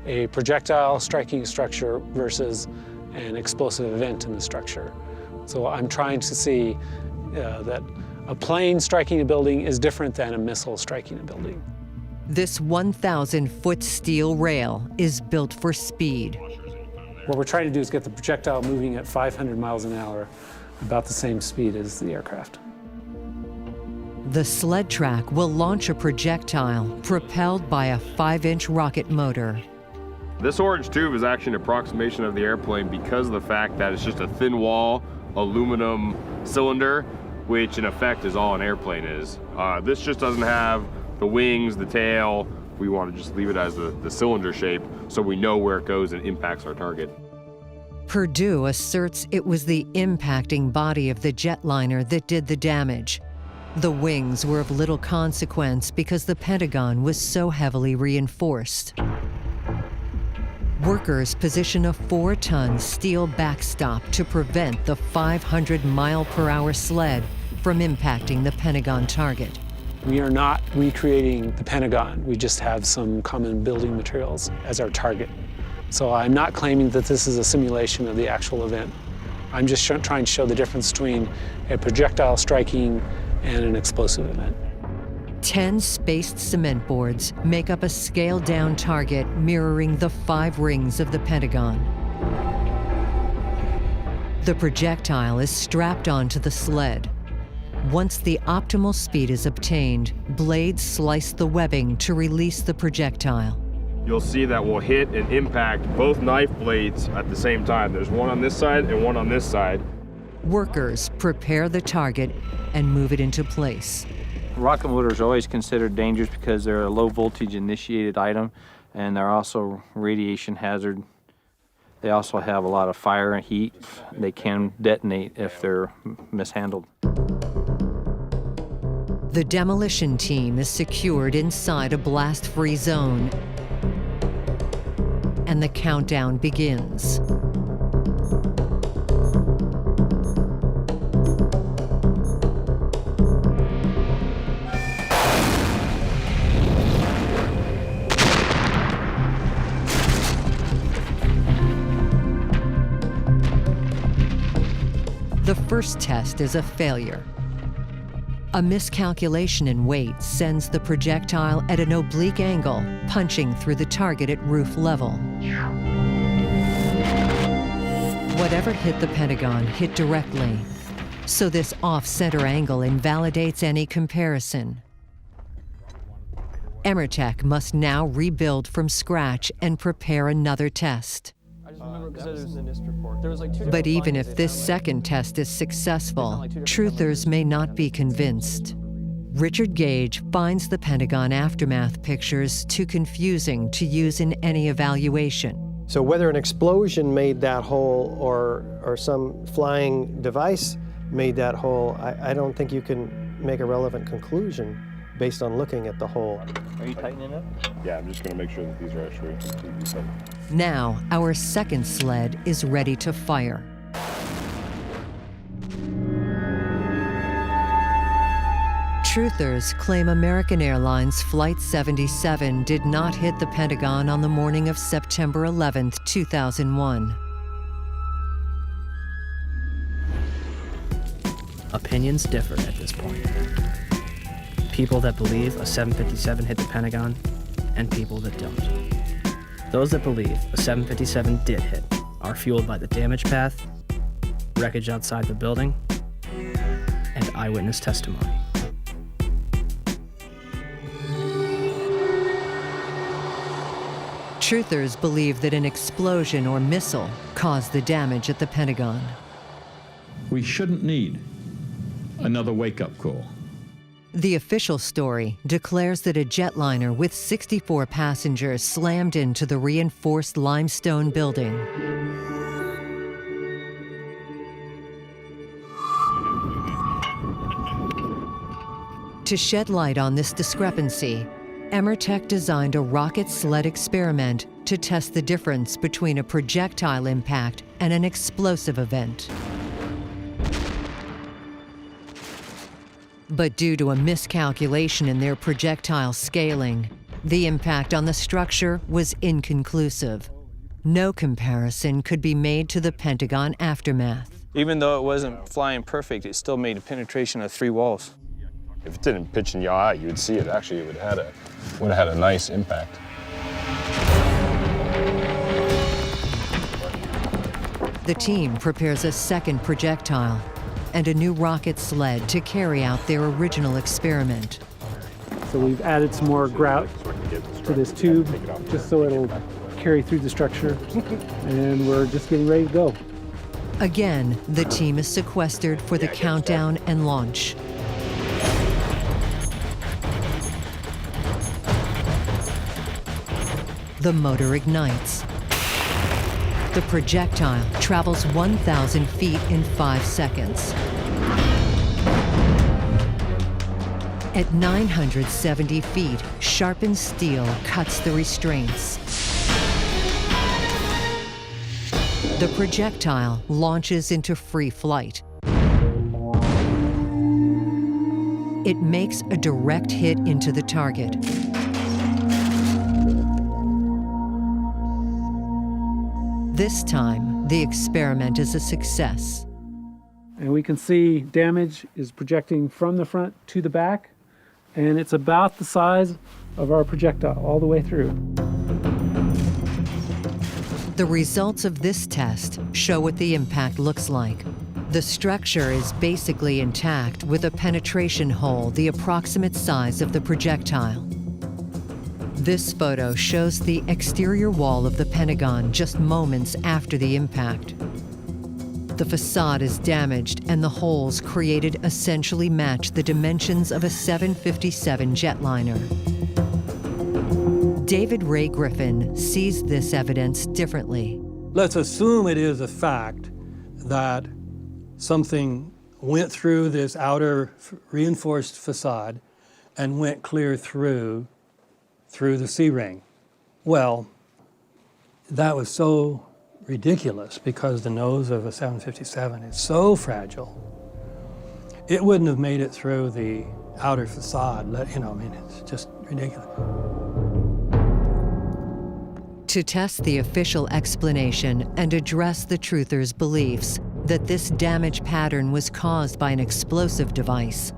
a projectile striking a structure versus an explosive event in the structure. So I'm trying to see that a plane striking a building is different than a missile striking a building. This 1,000-foot steel rail is built for speed. What we're trying to do is get the projectile moving at 500 miles an hour, about the same speed as the aircraft. The sled track will launch a projectile propelled by a 5-inch rocket motor. This orange tube is actually an approximation of the airplane because of the fact that it's just a thin wall, aluminum cylinder, which in effect is all an airplane is. This just doesn't have the wings, the tail. We want to just leave it as the cylinder shape so we know where it goes and impacts our target. Purdue asserts it was the impacting body of the jetliner that did the damage. The wings were of little consequence because the Pentagon was so heavily reinforced. Workers position a 4-ton steel backstop to prevent the 500-mile-per-hour sled from impacting the Pentagon target. We are not recreating the Pentagon. We just have some common building materials as our target. So I'm not claiming that this is a simulation of the actual event. I'm just trying to show the difference between a projectile striking and an explosive event. 10 spaced cement boards make up a scaled-down target mirroring the 5 rings of the Pentagon. The projectile is strapped onto the sled. Once the optimal speed is obtained, blades slice the webbing to release the projectile. You'll see that we'll hit and impact both knife blades at the same time. There's one on this side and one on this side. Workers prepare the target and move it into place. Rocket motors are always considered dangerous because they're a low voltage initiated item, and they're also radiation hazard. They also have a lot of fire and heat. They can detonate if they're mishandled. The demolition team is secured inside a blast-free zone, and the countdown begins. The first test is a failure. A miscalculation in weight sends the projectile at an oblique angle, punching through the target at roof level. Whatever hit the Pentagon hit directly, so this off-center angle invalidates any comparison. Emertech must now rebuild from scratch and prepare another test. But even if this second test is successful, truthers may not be convinced. Richard Gage finds the Pentagon aftermath pictures too confusing to use in any evaluation. So whether an explosion made that hole or some flying device made that hole, I don't think you can make a relevant conclusion based on looking at the hole. Are you tightening it? Yeah, I'm just going to make sure that these are actually completely tight. Now, our second sled is ready to fire. Truthers claim American Airlines Flight 77 did not hit the Pentagon on the morning of September 11, 2001. Opinions differ at this point. People that believe a 757 hit the Pentagon, and people that don't. Those that believe a 757 did hit are fueled by the damage path, wreckage outside the building, and eyewitness testimony. Truthers believe that an explosion or missile caused the damage at the Pentagon. We shouldn't need another wake-up call. The official story declares that a jetliner with 64 passengers slammed into the reinforced limestone building. To shed light on this discrepancy, Emertech designed a rocket sled experiment to test the difference between a projectile impact and an explosive event. But due to a miscalculation in their projectile scaling, the impact on the structure was inconclusive. No comparison could be made to the Pentagon aftermath. Even though it wasn't flying perfect, it still made a penetration of 3 walls. If it didn't pitch in your eye, you would see it. Actually, it would have had a nice impact. The team prepares a second projectile and a new rocket sled to carry out their original experiment. So we've added some more grout to this tube just so it'll carry through the structure, and we're just getting ready to go. Again, the team is sequestered for the countdown and launch. The motor ignites. The projectile travels 1,000 feet in 5 seconds. At 970 feet, sharpened steel cuts the restraints. The projectile launches into free flight. It makes a direct hit into the target. This time, the experiment is a success. And we can see damage is projecting from the front to the back, and it's about the size of our projectile all the way through. The results of this test show what the impact looks like. The structure is basically intact with a penetration hole the approximate size of the projectile. This photo shows the exterior wall of the Pentagon just moments after the impact. The facade is damaged and the holes created essentially match the dimensions of a 757 jetliner. David Ray Griffin sees this evidence differently. Let's assume it is a fact that something went through this outer reinforced facade and went clear through the C-ring. Well, that was so ridiculous because the nose of a 757 is so fragile. It wouldn't have made it through the outer facade. It's just ridiculous. To test the official explanation and address the truthers' beliefs that this damage pattern was caused by an explosive device,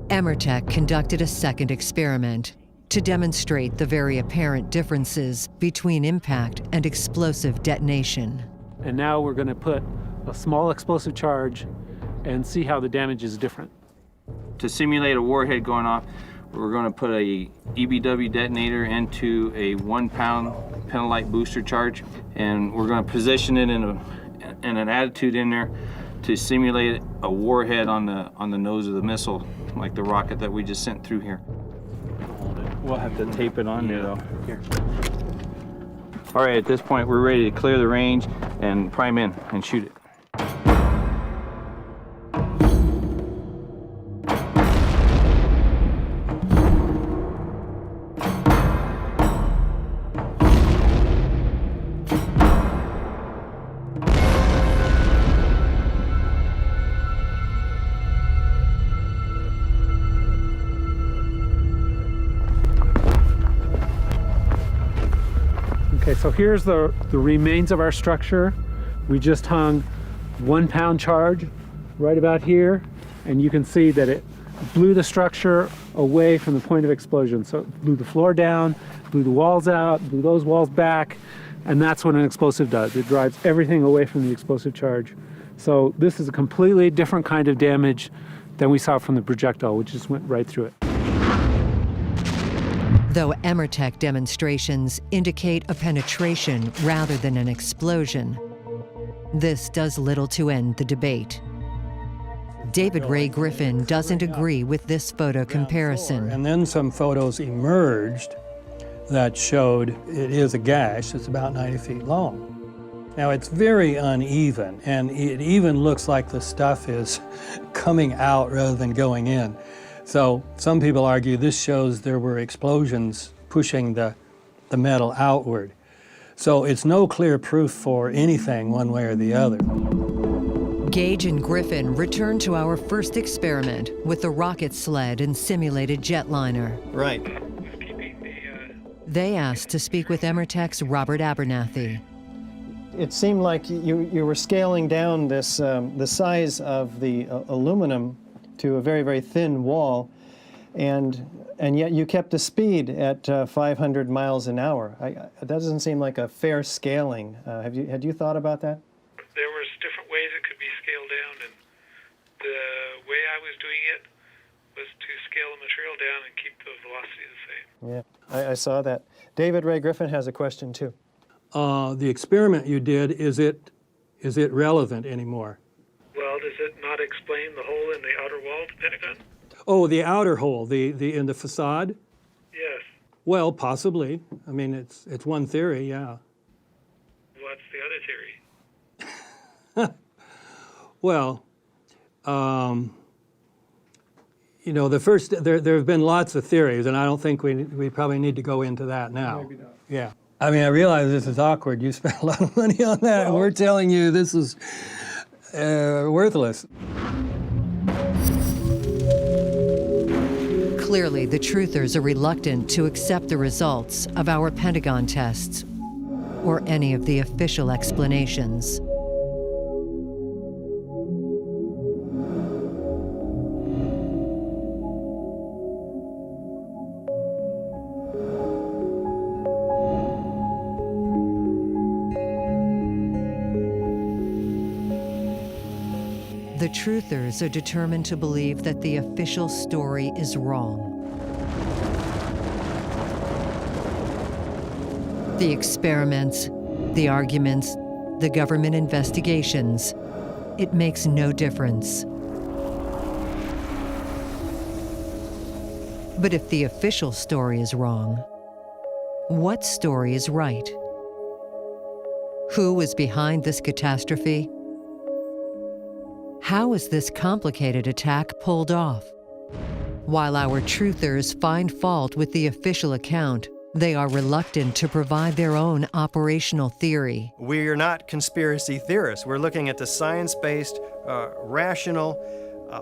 Emertech conducted a second experiment to demonstrate the very apparent differences between impact and explosive detonation. And now we're going to put a small explosive charge and see how the damage is different. To simulate a warhead going off, we're going to put a EBW detonator into a 1-pound Pentalite booster charge, and we're going to position it in an attitude in there to simulate a warhead on the nose of the missile, like the rocket that we just sent through here. We'll have to tape it on there though. Here. All right, at this point, we're ready to clear the range and prime in and shoot it. Okay, so here's the remains of our structure. We just hung 1 pound charge right about here, and you can see that it blew the structure away from the point of explosion. So it blew the floor down, blew the walls out, blew those walls back, and that's what an explosive does. It drives everything away from the explosive charge. So this is a completely different kind of damage than we saw from the projectile, which just went right through it. Though Emertech demonstrations indicate a penetration rather than an explosion, this does little to end the debate. David Ray Griffin doesn't agree with this photo comparison. And then some photos emerged that showed it is a gash that's about 90 feet long. Now it's very uneven, and it even looks like the stuff is coming out rather than going in. So some people argue this shows there were explosions pushing the metal outward. So it's no clear proof for anything one way or the other. Gage and Griffin returned to our first experiment with the rocket sled and simulated jetliner. Right. They asked to speak with Emertech's Robert Abernathy. It seemed like you were scaling down this the size of the aluminum to a very, very thin wall, and yet you kept the speed at 500 miles an hour. That doesn't seem like a fair scaling. Had you thought about that? There was different ways it could be scaled down, and the way I was doing it was to scale the material down and keep the velocity the same. Yeah, I saw that. David Ray Griffin has a question too. The experiment you did, is it relevant anymore? Well, does it not explain the hole in the outer wall of the Pentagon? Oh, the outer hole, in the facade? Yes. Well, possibly. I mean, it's one theory, yeah. What's the other theory? Well, you know, there have been lots of theories, and I don't think we probably need to go into that now. Maybe not. Yeah. I mean, I realize this is awkward. You spent a lot of money on that, and we're telling you this is worthless. Clearly, the truthers are reluctant to accept the results of our Pentagon tests or any of the official explanations. The truthers are determined to believe that the official story is wrong. The experiments, the arguments, the government investigations, it makes no difference. But if the official story is wrong, what story is right? Who was behind this catastrophe? How is this complicated attack pulled off? While our truthers find fault with the official account, they are reluctant to provide their own operational theory. We're not conspiracy theorists. We're looking at the science-based, rational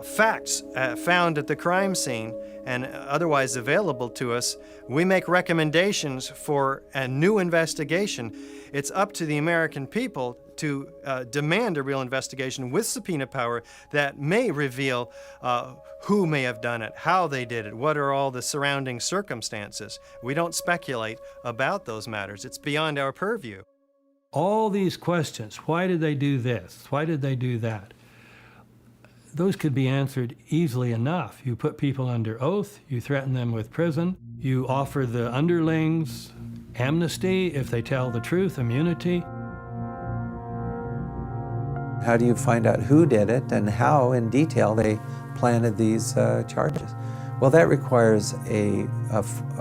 facts found at the crime scene and otherwise available to us. We make recommendations for a new investigation. It's up to the American people to demand a real investigation with subpoena power that may reveal who may have done it, how they did it, what are all the surrounding circumstances. We don't speculate about those matters. It's beyond our purview. All these questions, why did they do this? Why did they do that? Those could be answered easily enough. You put people under oath, you threaten them with prison, you offer the underlings amnesty if they tell the truth, immunity. How do you find out who did it and how in detail they planted these charges? Well, that requires a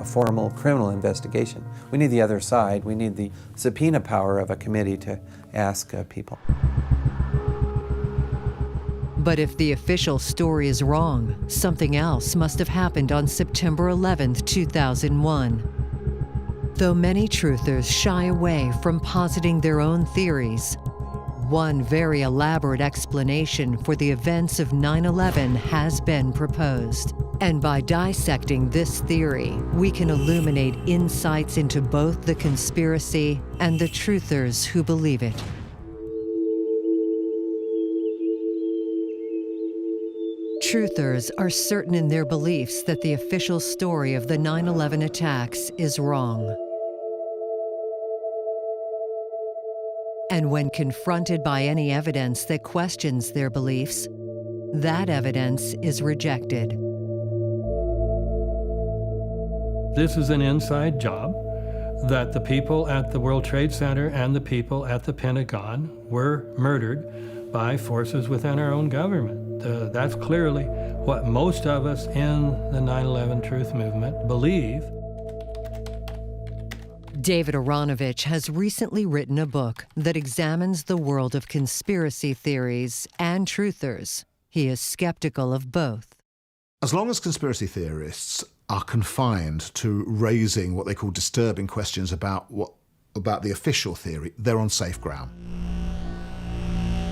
formal criminal investigation. We need the other side. We need the subpoena power of a committee to ask people. But if the official story is wrong, something else must have happened on September 11th, 2001. Though many truthers shy away from positing their own theories, one very elaborate explanation for the events of 9/11 has been proposed. And by dissecting this theory, we can illuminate insights into both the conspiracy and the truthers who believe it. Truthers are certain in their beliefs that the official story of the 9/11 attacks is wrong. And when confronted by any evidence that questions their beliefs, that evidence is rejected. This is an inside job that the people at the World Trade Center and the people at the Pentagon were murdered by forces within our own government. That's clearly what most of us in the 9/11 Truth Movement believe. David Aaronovitch has recently written a book that examines the world of conspiracy theories and truthers. He is skeptical of both. As long as conspiracy theorists are confined to raising what they call disturbing questions about the official theory, they're on safe ground.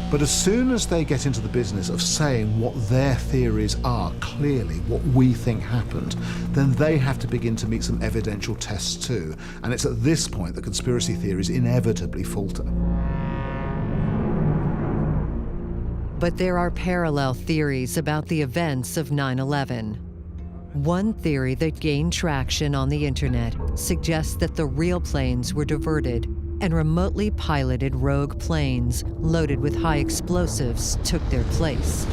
But as soon as they get into the business of saying what their theories are, clearly what we think happened, then they have to begin to meet some evidential tests too. And it's at this point that conspiracy theories inevitably falter. But there are parallel theories about the events of 9/11. One theory that gained traction on the internet suggests that the real planes were diverted and remotely piloted rogue planes loaded with high explosives took their place.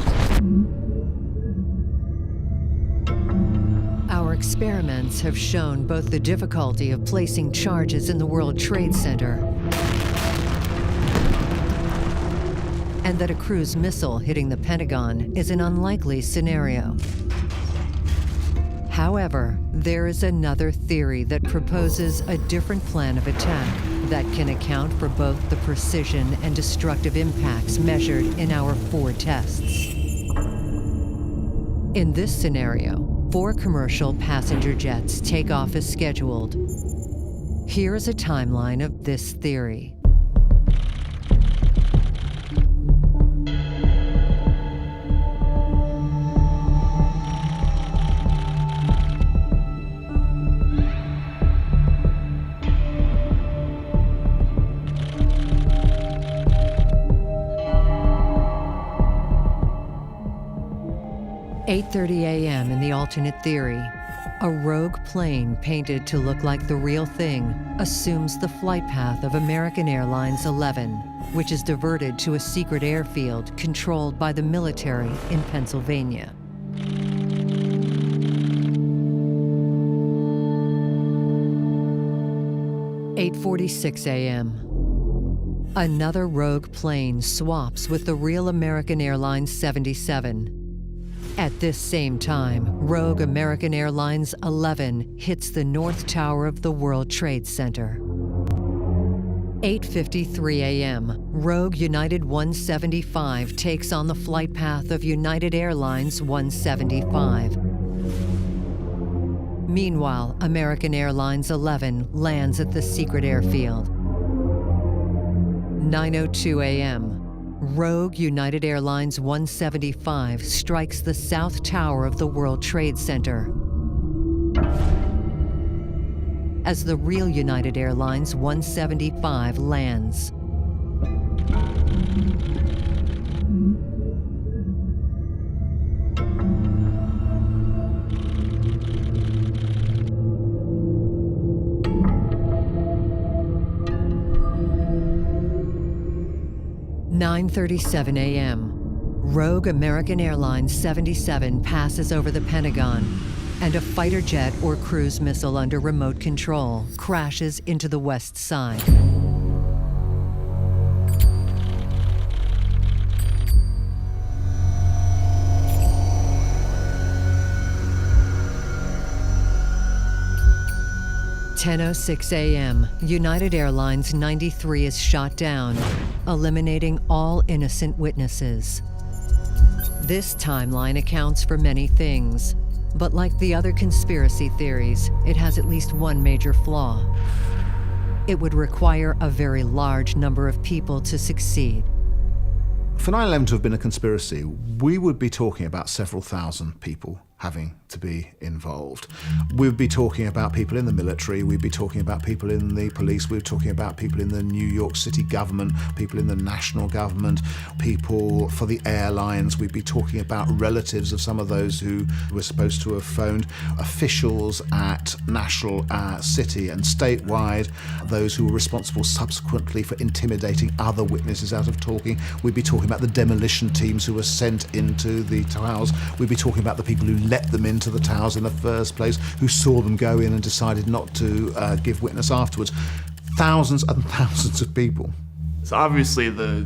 Our experiments have shown both the difficulty of placing charges in the World Trade Center and that a cruise missile hitting the Pentagon is an unlikely scenario. However, there is another theory that proposes a different plan of attack that can account for both the precision and destructive impacts measured in our 4 tests. In this scenario, 4 commercial passenger jets take off as scheduled. Here is a timeline of this theory. "8:30 a.m. in the alternate theory. A rogue plane painted to look like the real thing assumes the flight path of American Airlines 11, which is diverted to a secret airfield controlled by the military in Pennsylvania. "8:46 a.m. Another rogue plane swaps with the real American Airlines 77. At this same time, rogue American Airlines 11 hits the North Tower of the World Trade Center. 8:53 a.m., rogue United 175 takes on the flight path of United Airlines 175. Meanwhile, American Airlines 11 lands at the secret airfield. 9:02 a.m., rogue United Airlines 175 strikes the South Tower of the World Trade Center. As the real United Airlines 175 lands. "9:37 a.m. Rogue American Airlines 77 passes over the Pentagon, and a fighter jet or cruise missile under remote control crashes into the west side. 10:06 a.m., United Airlines 93 is shot down, eliminating all innocent witnesses. This timeline accounts for many things, but like the other conspiracy theories, it has at least one major flaw. It would require a very large number of people to succeed. For 9/11 to have been a conspiracy, we would be talking about several thousand people having to be involved. We'd be talking about people in the military, we'd be talking about people in the police, we'd be talking about people in the New York City government, people in the national government, people for the airlines, we'd be talking about relatives of some of those who were supposed to have phoned, officials at national, city and statewide, those who were responsible subsequently for intimidating other witnesses out of talking. We'd be talking about the demolition teams who were sent into the towers. We'd be talking about the people who let them into the towers in the first place, who saw them go in and decided not to give witness afterwards. Thousands and thousands of people. So obviously the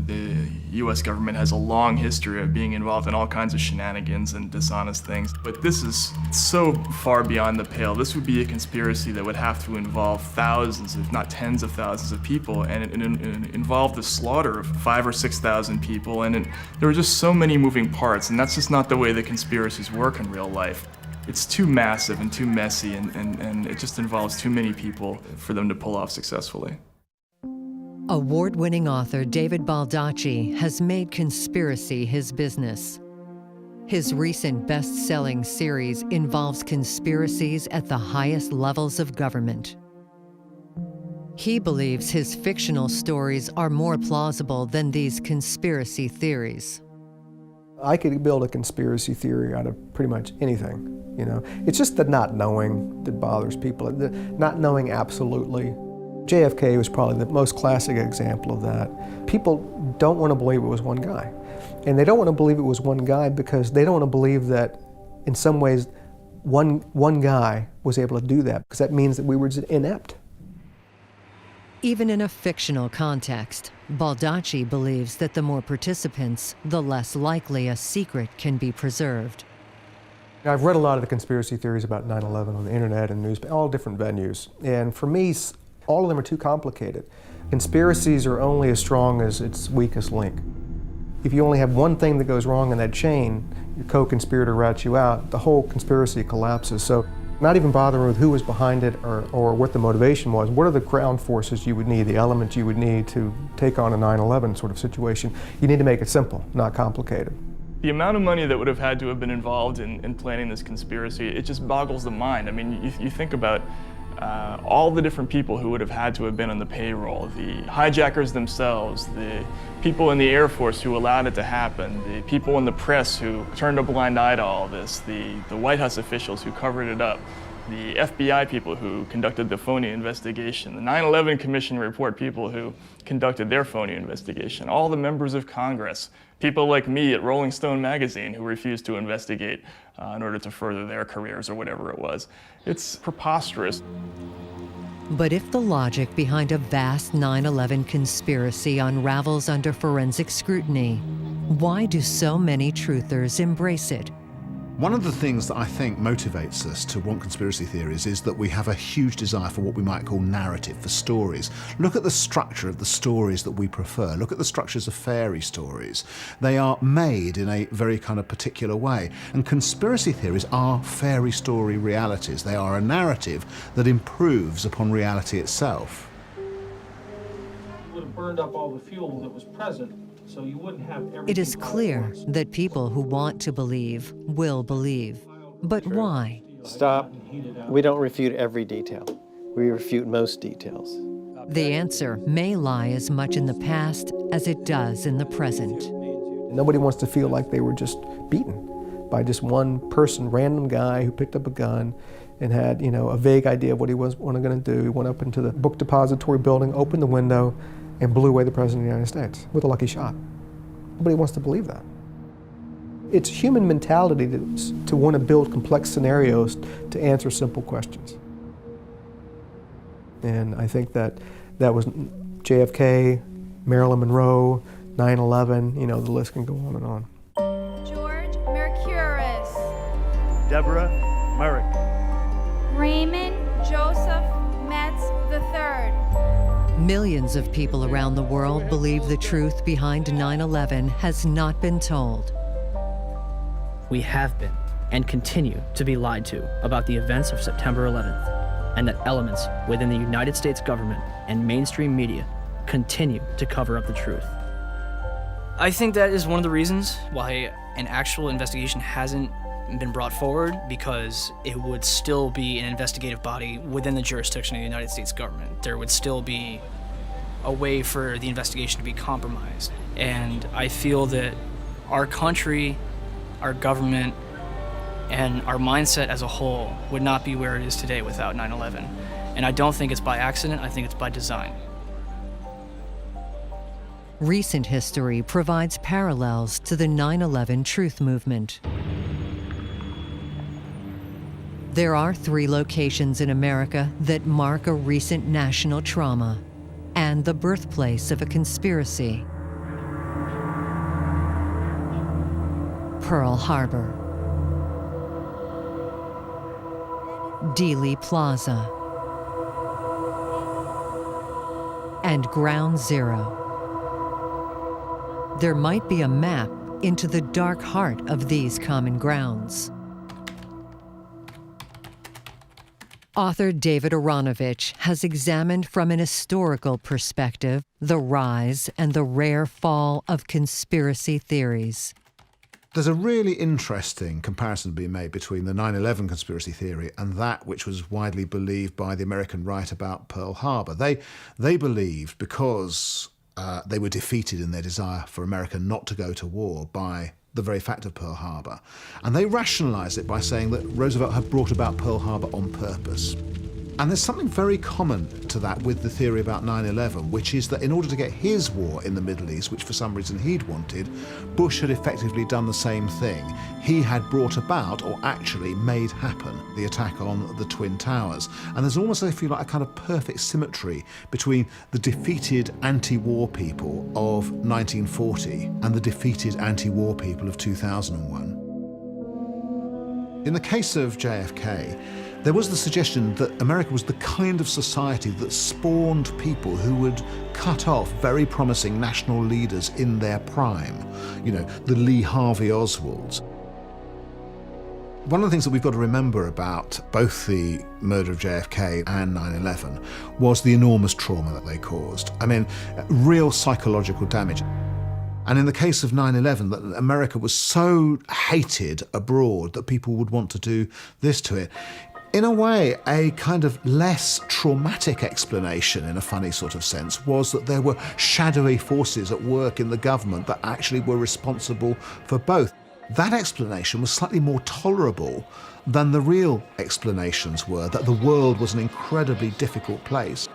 U.S. government has a long history of being involved in all kinds of shenanigans and dishonest things, but this is so far beyond the pale. This would be a conspiracy that would have to involve thousands, if not tens of thousands of people, and it involved the slaughter of 5,000 or 6,000 people, and there were just so many moving parts, and that's just not the way the conspiracies work in real life. It's too massive and too messy, and it just involves too many people for them to pull off successfully. Award-winning author David Baldacci has made conspiracy his business. His recent best-selling series involves conspiracies at the highest levels of government. He believes his fictional stories are more plausible than these conspiracy theories. I could build a conspiracy theory out of pretty much anything, you know. It's just the not knowing that bothers people, the not knowing absolutely. JFK was probably the most classic example of that. People don't want to believe it was one guy. And they don't want to believe it was one guy because they don't want to believe that in some ways one guy was able to do that, because that means that we were just inept. Even in a fictional context, Baldacci believes that the more participants, the less likely a secret can be preserved. I've read a lot of the conspiracy theories about 9/11 on the internet and news, all different venues. And for me, all of them are too complicated. Conspiracies are only as strong as its weakest link. If you only have one thing that goes wrong in that chain, your co-conspirator rats you out, the whole conspiracy collapses. So not even bothering with who was behind it or what the motivation was. What are the ground forces you would need, the elements you would need to take on a 9/11 sort of situation? You need to make it simple, not complicated. The amount of money that would have had to have been involved in planning this conspiracy, it just boggles the mind. I mean, you think about all the different people who would have had to have been on the payroll, the hijackers themselves, the people in the Air Force who allowed it to happen, the people in the press who turned a blind eye to all this, the White House officials who covered it up, the FBI people who conducted the phony investigation, the 9/11 Commission report people who conducted their phony investigation, all the members of Congress, people like me at Rolling Stone magazine who refused to investigate in order to further their careers or whatever it was. It's preposterous. But if the logic behind a vast 9/11 conspiracy unravels under forensic scrutiny, why do so many truthers embrace it? One of the things that I think motivates us to want conspiracy theories is that we have a huge desire for what we might call narrative, for stories. Look at the structure of the stories that we prefer. Look at the structures of fairy stories. They are made in a very kind of particular way. And conspiracy theories are fairy story realities. They are a narrative that improves upon reality itself. You would have burned up all the fuel that was present. So you wouldn't have everything. It is clear that people who want to believe will believe. But why? Stop. We don't refute every detail. We refute most details. The answer may lie as much in the past as it does in the present. Nobody wants to feel like they were just beaten by just one person, random guy who picked up a gun and had, you know, a vague idea of what he was going to do. He went up into the book depository building, opened the window, and blew away the President of the United States with a lucky shot. Nobody wants to believe that. It's human mentality to want to build complex scenarios to answer simple questions. And I think that was JFK, Marilyn Monroe, 9/11, you know, the list can go on and on. George Mercouris. Deborah Merrick. Raymond Joseph Metz Millions of people around the world believe the truth behind 9/11 has not been told. We have been and continue to be lied to about the events of September 11th, and that elements within the United States government and mainstream media continue to cover up the truth. I think that is one of the reasons why an actual investigation hasn't been brought forward, because it would still be an investigative body within the jurisdiction of the United States government. There would still be a way for the investigation to be compromised. And I feel that our country, our government, and our mindset as a whole would not be where it is today without 9/11. And I don't think it's by accident, I think it's by design. Recent history provides parallels to the 9/11 truth movement. There are 3 locations in America that mark a recent national trauma and the birthplace of a conspiracy. Pearl Harbor, Dealey Plaza, and Ground Zero. There might be a map into the dark heart of these common grounds. Author David Aaronovitch has examined from an historical perspective the rise and the rare fall of conspiracy theories. There's a really interesting comparison to be made between the 9/11 conspiracy theory and that which was widely believed by the American right about Pearl Harbor. They believed, because they were defeated in their desire for America not to go to war by the very fact of Pearl Harbor, and they rationalized it by saying that Roosevelt had brought about Pearl Harbor on purpose. And there's something very common to that with the theory about 9/11, which is that in order to get his war in the Middle East, which for some reason he'd wanted, Bush had effectively done the same thing. He had brought about, or actually made happen, the attack on the Twin Towers. And there's almost, I feel like, a kind of perfect symmetry between the defeated anti-war people of 1940 and the defeated anti-war people of 2001. In the case of JFK, there was the suggestion that America was the kind of society that spawned people who would cut off very promising national leaders in their prime. You know, the Lee Harvey Oswalds. One of the things that we've got to remember about both the murder of JFK and 9/11 was the enormous trauma that they caused. I mean, real psychological damage. And in the case of 9/11, that America was so hated abroad that people would want to do this to it. In a way, a kind of less traumatic explanation, in a funny sort of sense, was that there were shadowy forces at work in the government that actually were responsible for both. That explanation was slightly more tolerable than the real explanations were, that the world was an incredibly difficult place,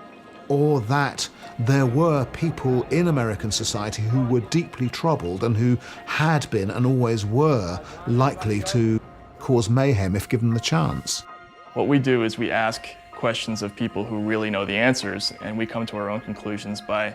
or that there were people in American society who were deeply troubled and who had been and always were likely to cause mayhem if given the chance. What we do is we ask questions of people who really know the answers, and we come to our own conclusions by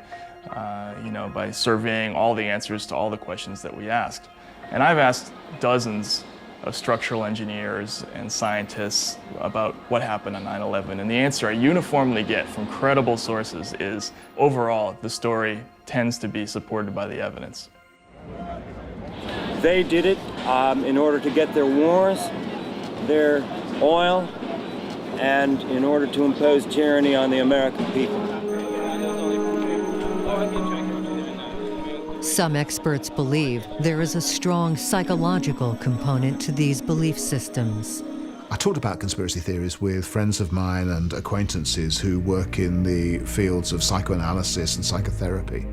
surveying all the answers to all the questions that we asked. And I've asked dozens of structural engineers and scientists about what happened on 9/11, and the answer I uniformly get from credible sources is, overall, the story tends to be supported by the evidence. They did it in order to get their wars, their oil, and in order to impose tyranny on the American people. Some experts believe there is a strong psychological component to these belief systems. I talked about conspiracy theories with friends of mine and acquaintances who work in the fields of psychoanalysis and psychotherapy.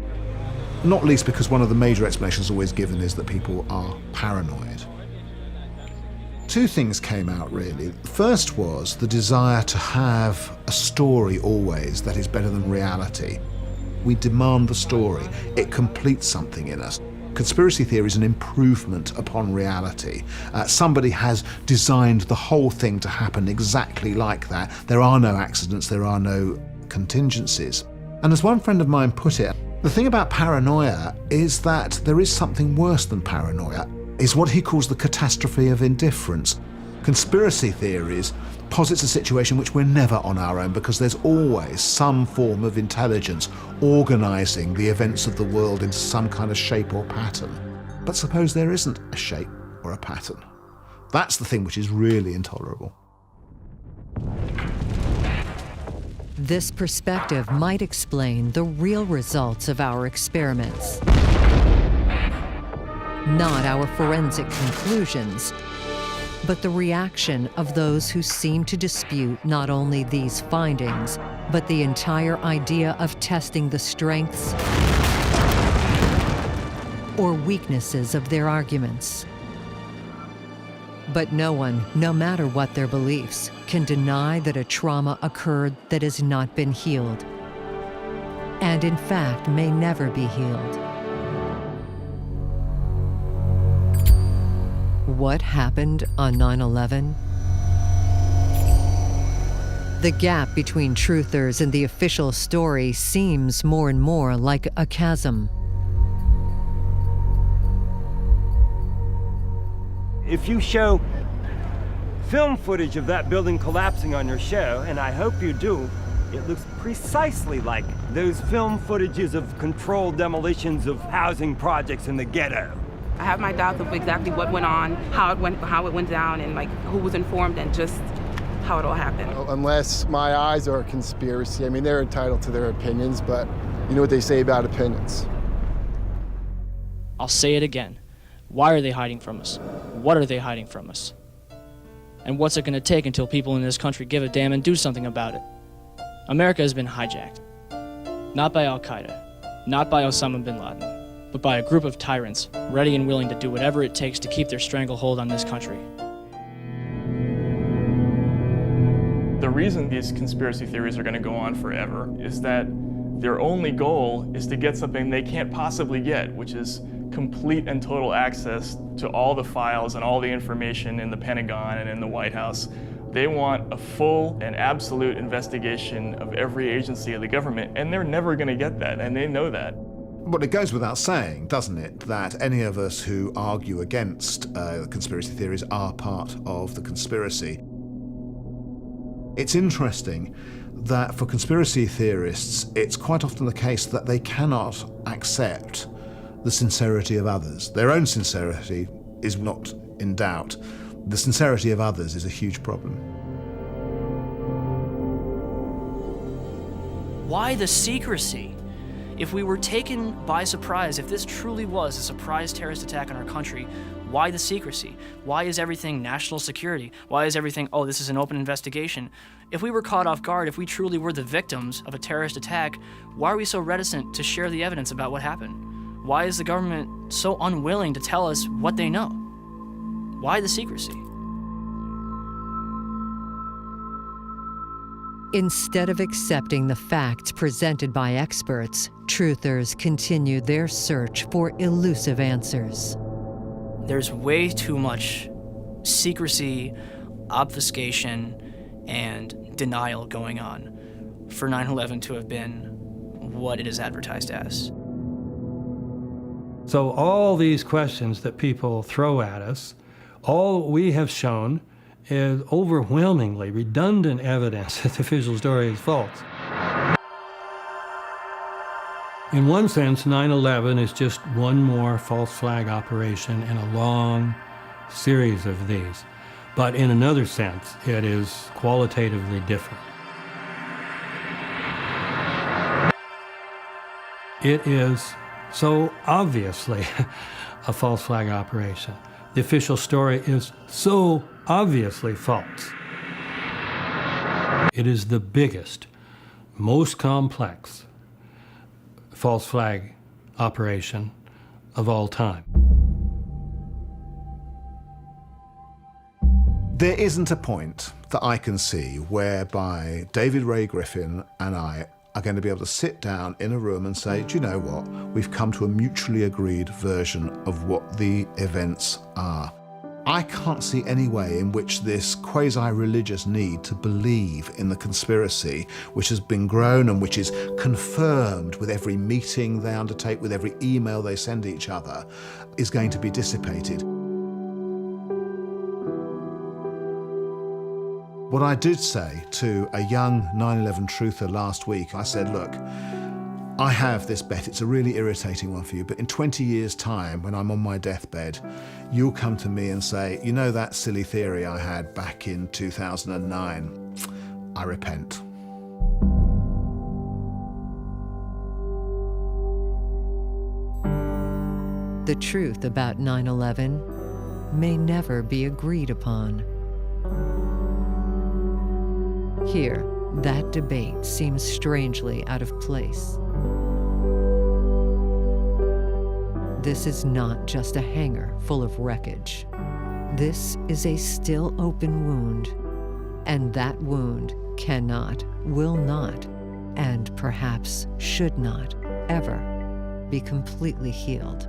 Not least because one of the major explanations always given is that people are paranoid. Two things came out, really. First was the desire to have a story always that is better than reality. We demand the story. It completes something in us. Conspiracy theory is an improvement upon reality. Somebody has designed the whole thing to happen exactly like that. There are no accidents, there are no contingencies. And as one friend of mine put it, the thing about paranoia is that there is something worse than paranoia. Is what he calls the catastrophe of indifference. Conspiracy theories posits a situation which we're never on our own because there's always some form of intelligence organising the events of the world into some kind of shape or pattern. But suppose there isn't a shape or a pattern. That's the thing which is really intolerable. This perspective might explain the real results of our experiments. Not our forensic conclusions, but the reaction of those who seem to dispute not only these findings, but the entire idea of testing the strengths or weaknesses of their arguments. But no one, no matter what their beliefs, can deny that a trauma occurred that has not been healed, and in fact may never be healed. What happened on 9/11? The gap between truthers and the official story seems more and more like a chasm. If you show film footage of that building collapsing on your show, and I hope you do, it looks precisely like those film footages of controlled demolitions of housing projects in the ghetto. I have my doubts of exactly what went on, how it went down, and like who was informed, and just how it all happened. Unless my eyes are a conspiracy, I mean, they're entitled to their opinions, but you know what they say about opinions. I'll say it again. Why are they hiding from us? What are they hiding from us? And what's it going to take until people in this country give a damn and do something about it? America has been hijacked. Not by Al-Qaeda, not by Osama bin Laden, but by a group of tyrants ready and willing to do whatever it takes to keep their stranglehold on this country. The reason these conspiracy theories are going to go on forever is that their only goal is to get something they can't possibly get, which is complete and total access to all the files and all the information in the Pentagon and in the White House. They want a full and absolute investigation of every agency of the government, and they're never going to get that, and they know that. Well, it goes without saying, doesn't it, that any of us who argue against conspiracy theories are part of the conspiracy. It's interesting that for conspiracy theorists, it's quite often the case that they cannot accept the sincerity of others. Their own sincerity is not in doubt. The sincerity of others is a huge problem. Why the secrecy? If we were taken by surprise, if this truly was a surprise terrorist attack on our country, why the secrecy? Why is everything national security? Why is everything, oh, this is an open investigation? If we were caught off guard, if we truly were the victims of a terrorist attack, why are we so reticent to share the evidence about what happened? Why is the government so unwilling to tell us what they know? Why the secrecy? Instead of accepting the facts presented by experts, truthers continue their search for elusive answers. There's way too much secrecy, obfuscation, and denial going on for 9/11 to have been what it is advertised as. So all these questions that people throw at us, all we have shown is overwhelmingly redundant evidence that the official story is false. In one sense, 9/11 is just one more false flag operation in a long series of these. But in another sense, it is qualitatively different. It is so obviously a false flag operation. The official story is so obviously false. It is the biggest, most complex false flag operation of all time. There isn't a point that I can see whereby David Ray Griffin and I are going to be able to sit down in a room and say, do you know what? We've come to a mutually agreed version of what the events are. I can't see any way in which this quasi-religious need to believe in the conspiracy, which has been grown and which is confirmed with every meeting they undertake, with every email they send each other, is going to be dissipated. What I did say to a young 9/11 truther last week, I said, look, I have this bet, it's a really irritating one for you, but in 20 years' time, when I'm on my deathbed, you'll come to me and say, you know that silly theory I had back in 2009? I repent. The truth about 9/11 may never be agreed upon. Here, that debate seems strangely out of place. This is not just a hangar full of wreckage. This is a still open wound, and that wound cannot, will not, and perhaps should not ever be completely healed.